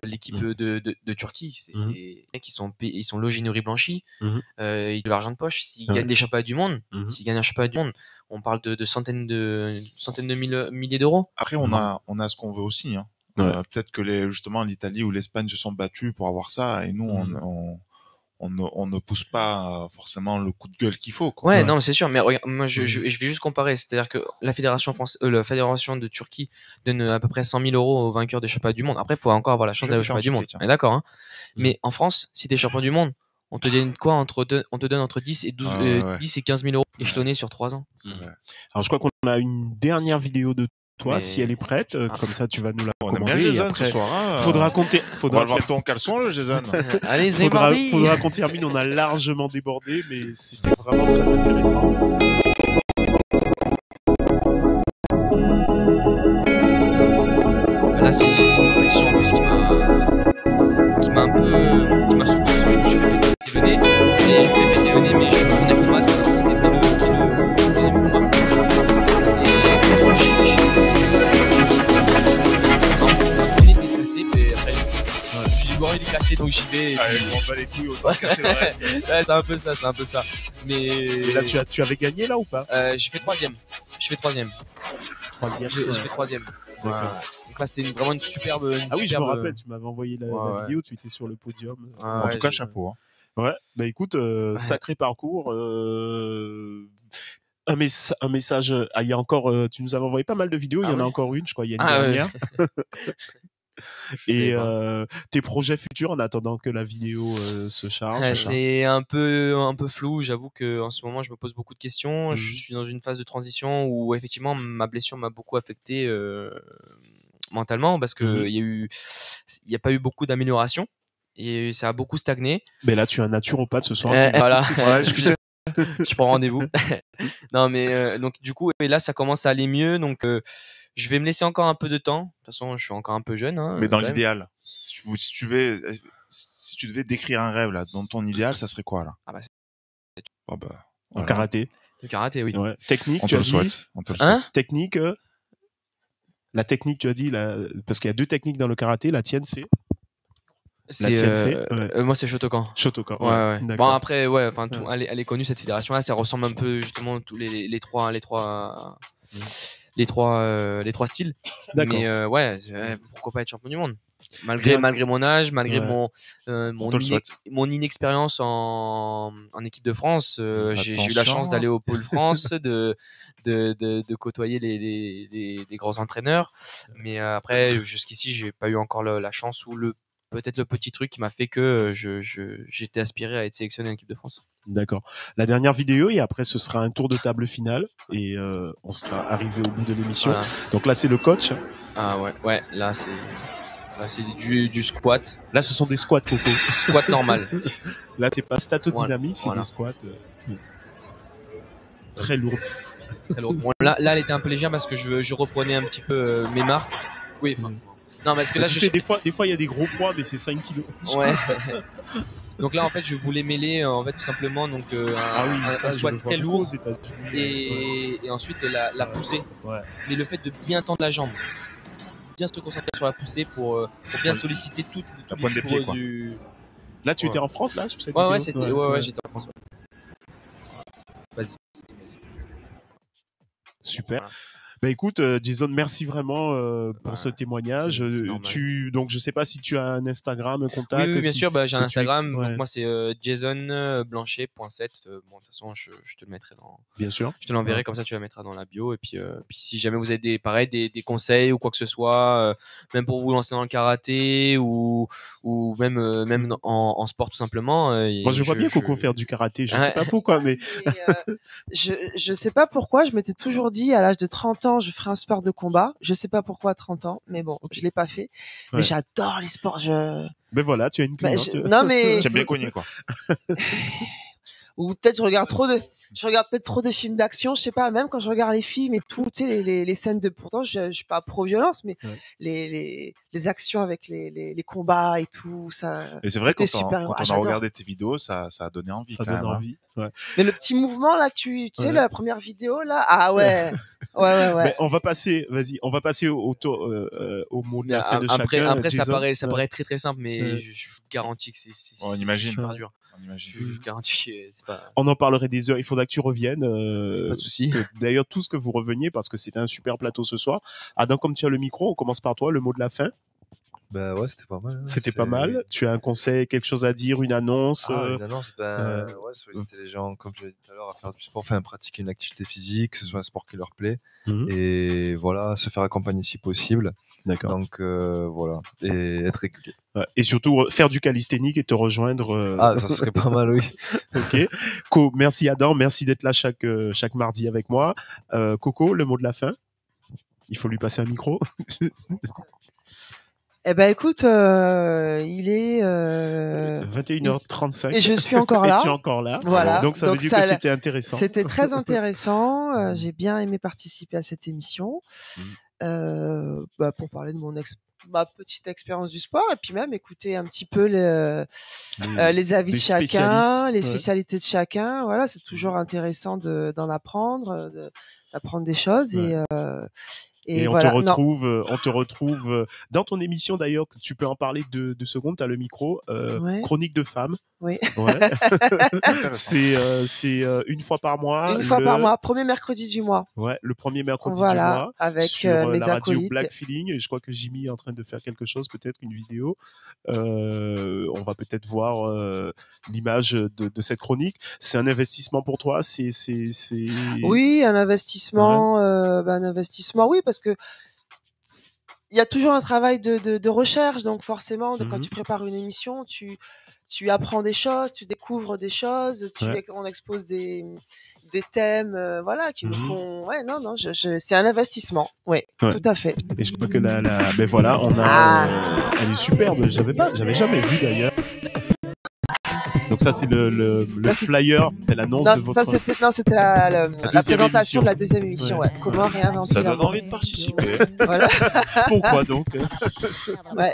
l'équipe de Turquie, les mecs, ils sont logés, nourris, blanchis. Ils ont de l'argent de poche. S'ils gagnent des championnats du monde, on parle de centaines de milliers d'euros. Après, on a ce qu'on veut aussi. Hein. Peut-être que justement l'Italie ou l'Espagne se sont battus pour avoir ça, et nous, on ne pousse pas forcément le coup de gueule qu'il faut. Quoi. Ouais, non, c'est sûr. Mais regarde, moi, je vais juste comparer. C'est-à-dire que la fédération de Turquie donne à peu près 100 000 euros aux vainqueurs des championnats du monde. Après, il faut encore avoir la chance d'aller au championnat du monde. On est d'accord, hein. Mais en France, si t'es champion du monde, on te donne quoi on te donne entre 10 et 10 et 15 000 euros échelonnés sur 3 ans. Alors, je crois qu'on a une dernière vidéo de toi, si elle est prête, comme ça tu vas nous la commander. On aime bien Jason ce soir. Hein, faudra compter. On va voir ton caleçon, le Jason. Allez, faudra qu'on termine. On a largement débordé, mais c'était vraiment très intéressant. Là, c'est une compétition en plus qui m'a secoué. Je me suis fait péter le nez, mais je suis retourné combattre. C'était le deuxième combat. Il est cassé, donc j'y vais. On va les couilles, on va casser le reste. Ouais, c'est un peu ça. Mais et là, tu avais gagné là ou pas? J'ai fait troisième. J'ai fait troisième. Voilà. Donc là, c'était vraiment une superbe. Oui, je me rappelle, tu m'avais envoyé la vidéo, tu étais sur le podium. En tout cas, chapeau. Hein. Ouais, bah écoute, sacré parcours. Un message. Il y a encore. Tu nous avais envoyé pas mal de vidéos. Il y en a encore une, je crois. Il y a une dernière. Et tes projets futurs en attendant que la vidéo se charge. C'est un peu flou. J'avoue que en ce moment, je me pose beaucoup de questions. Je suis dans une phase de transition où effectivement ma blessure m'a beaucoup affecté mentalement parce que il y a pas eu beaucoup d'amélioration et ça a beaucoup stagné. Mais là, tu es un naturopathe ce soir. Voilà. Je prends rendez-vous. Non, mais donc du coup, et là, ça commence à aller mieux. Donc je vais me laisser encore un peu de temps. De toute façon, je suis encore un peu jeune. Hein, mais dans l'idéal, si tu devais décrire un rêve là, dans ton idéal, ça serait quoi là? En karaté. Le karaté, oui. Ouais. Technique, on te le souhaite. Technique. La technique, tu as dit, parce qu'il y a deux techniques dans le karaté. La tienne, c'est. La tienne, c'est. Moi, c'est Shotokan. Shotokan. Ouais. Bon, après, elle est connue cette fédération-là. Ça ressemble un peu justement tous les trois styles. D'accord. Mais pourquoi pas être champion du monde malgré mon âge, malgré mon inexpérience en équipe de France. J'ai eu la chance d'aller au Pôle France, de côtoyer les grands entraîneurs. Mais après, jusqu'ici, j'ai pas eu encore la chance ou peut-être le petit truc qui m'a fait que j'étais aspiré à être sélectionné en équipe de France. D'accord. La dernière vidéo et après ce sera un tour de table final et on sera arrivé au bout de l'émission. Voilà. Donc là c'est le coach. Ah ouais. Là c'est du squat. Là ce sont des squats, Coco. Squat normal. Là c'est pas statodynamique, c'est des squats très lourdes. Très lourdes. Bon, là elle était un peu légère parce que je reprenais un petit peu mes marques. Oui. Non, parce que là, tu sais, des fois, il y a des gros poids, mais c'est 5 kilos. Ouais. Donc là, en fait, je voulais mêler, tout simplement, donc un squat très lourd et ensuite la poussée. Ouais. Mais le fait de bien tendre la jambe, bien se concentrer sur la poussée pour bien solliciter toute la pointe des pieds, quoi. Là, tu étais en France, là, sur cette vidéo? Ouais, j'étais en France. Vas-y. Super. Voilà. Bah écoute, Jason, merci vraiment pour ce témoignage. Donc je sais pas si tu as un Instagram, un contact. Oui, bien sûr, j'ai un Instagram. Donc moi c'est jasonblanchet.7. Bon, de toute façon, je te le mettrai dans. Bien sûr. Je te l'enverrai comme ça, tu la mettras dans la bio. Et puis si jamais vous avez des conseils ou quoi que ce soit, même pour vous lancer dans le karaté ou même en sport tout simplement. Moi je vois bien Coco faire du karaté. Je sais pas pourquoi, mais je sais pas pourquoi. Je m'étais toujours dit à l'âge de 30 ans je ferai un sport de combat. Je sais pas pourquoi à 30 ans, mais bon, je l'ai pas fait. Ouais. Mais j'adore les sports. Mais voilà, tu as une cliente. Non mais. Tu as bien cogné quoi. Ou peut-être je regarde peut-être trop de films d'action, je sais pas, même quand je regarde les films et tout, tu sais, les scènes de, pourtant, je suis pas pro-violence, mais les actions avec les combats et tout, ça. Et c'est vrai, quand on a regardé tes vidéos, ça a donné envie. Ça donne envie. Ouais. Mais le petit mouvement, là, tu sais, la première vidéo, là, ah ouais. Ouais. Mais on va passer au mot de la fin de chacun. Après, ça paraît très très simple, mais je vous garantis que c'est super dur. Je vous garantis que c'est pas. On en parlerait des heures. Il faudra que tu reviennes. Pas de souci. D'ailleurs, tout ce que vous reveniez, parce que c'était un super plateau ce soir. Adam, comme tu as le micro, on commence par toi, le mot de la fin. Bah ouais, c'était pas mal. Hein. C'était pas mal. Tu as un conseil, quelque chose à dire, une annonce Une annonce, solliciter les gens, comme je l'ai dit tout à l'heure, à faire du sport, pratiquer une activité physique, que ce soit un sport qui leur plaît. Et voilà, se faire accompagner si possible. D'accord. Donc voilà, et être régulier. Ouais. Et surtout, faire du calisthénique et te rejoindre. Ah, ça serait pas mal, oui. Ok. Merci Adam, merci d'être là chaque mardi avec moi. Coco, le mot de la fin. Il faut lui passer un micro. Eh ben écoute, il est 21h35 et je suis encore là. Et tu es encore là. Voilà. Donc ça veut dire que c'était intéressant. C'était très intéressant. J'ai bien aimé participer à cette émission pour parler de ma petite expérience du sport et puis même écouter un petit peu les avis de chacun, les spécialités de chacun. Voilà, c'est toujours intéressant d'en apprendre, d'apprendre des choses et on te retrouve dans ton émission d'ailleurs, tu peux en parler 2 secondes, tu as le micro, Chronique de femmes. Oui. Ouais. c'est une fois par mois. Par mois, premier mercredi du mois. Ouais, le premier mercredi du mois. Avec sur mes la radio acolytes. Black Feeling. Et je crois que Jimmy est en train de faire quelque chose, peut-être une vidéo. On va peut-être voir l'image de cette chronique. C'est un investissement pour toi, Oui, un investissement, oui, parce que il y a toujours un travail de recherche, donc forcément, quand tu prépares une émission, tu apprends des choses, tu découvres des choses, on expose des thèmes, qui nous font. Ouais, non, c'est un investissement. Oui, tout à fait. Et je crois que ben voilà, on a. Elle est superbe. J'avais jamais vu d'ailleurs. Donc ça c'est le flyer, c'est l'annonce de votre. C'était la présentation de la deuxième émission. Ouais. Comment réinventer. Ça donne envie de participer. Voilà. Pourquoi donc? Ouais.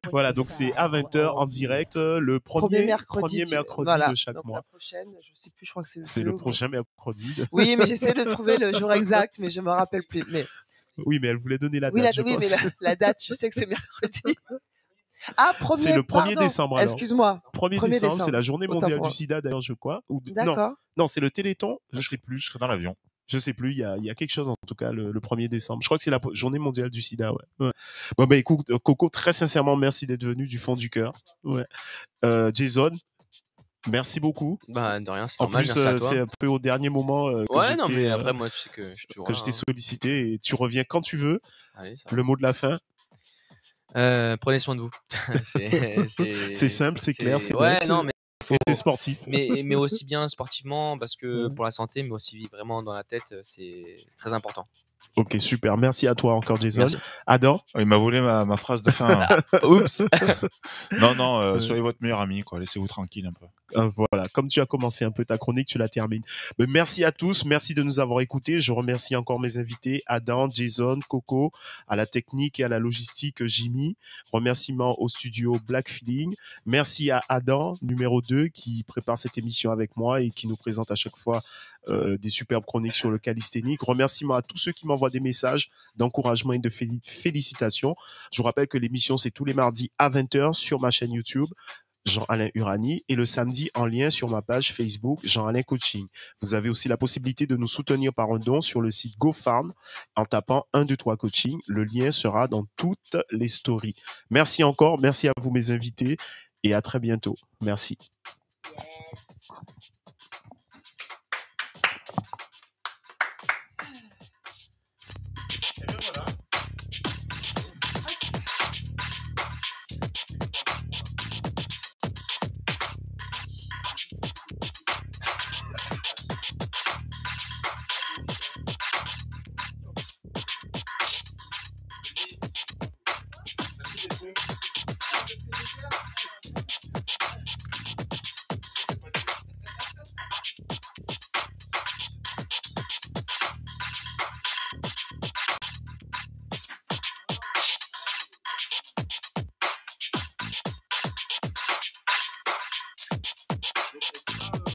Voilà, donc c'est à 20h en direct le premier mercredi de chaque mois. La prochaine, je sais plus, je crois que c'est le prochain mercredi. Oui, mais j'essaie de trouver le jour exact, mais je me rappelle plus. Oui, mais elle voulait donner la date. Oui, mais la date, je sais que c'est mercredi. C'est le 1er décembre. Excuse-moi. 1er décembre, c'est la journée mondiale du sida d'ailleurs, je crois. D'accord. Non, c'est le Téléthon, je sais plus. Je serai dans l'avion. Je sais plus, il y a quelque chose en tout cas le 1er décembre. Je crois que c'est la journée mondiale du sida, ouais. Bon, bah écoute, Coco, très sincèrement, merci d'être venu du fond du cœur. Ouais. Jason, merci beaucoup. Bah, de rien, c'est normal. En plus, c'est un peu au dernier moment que mais après, moi, tu sais que je t'ai sollicité et tu reviens quand tu veux. Allez, le mot de la fin. Prenez soin de vous. C'est simple, c'est clair, c'est net. Non, mais c'est sportif. mais aussi bien sportivement parce que pour la santé, mais aussi vraiment dans la tête, c'est très important. Ok, super. Merci à toi encore, Jason. Merci. Adam? Il m'a volé ma phrase de fin. Oups. Non, soyez votre meilleur ami, quoi. Laissez-vous tranquille un peu. Voilà, comme tu as commencé un peu ta chronique, tu la termines. Mais merci à tous, merci de nous avoir écoutés. Je remercie encore mes invités, Adam, Jason, Coco, à la technique et à la logistique, Jimmy. Remerciements au studio Black Feeling. Merci à Adam, numéro 2, qui prépare cette émission avec moi et qui nous présente à chaque fois des superbes chroniques sur le calisthénique. Remerciements à tous ceux qui m'envoient des messages d'encouragement et de félicitations. Je vous rappelle que l'émission, c'est tous les mardis à 20h sur ma chaîne YouTube, Jean-Alain Urani, et le samedi en lien sur ma page Facebook Jean-Alain Coaching. Vous avez aussi la possibilité de nous soutenir par un don sur le site GoFarm en tapant 1, 2, 3 Coaching. Le lien sera dans toutes les stories. Merci encore, merci à vous mes invités et à très bientôt. Merci. Yes.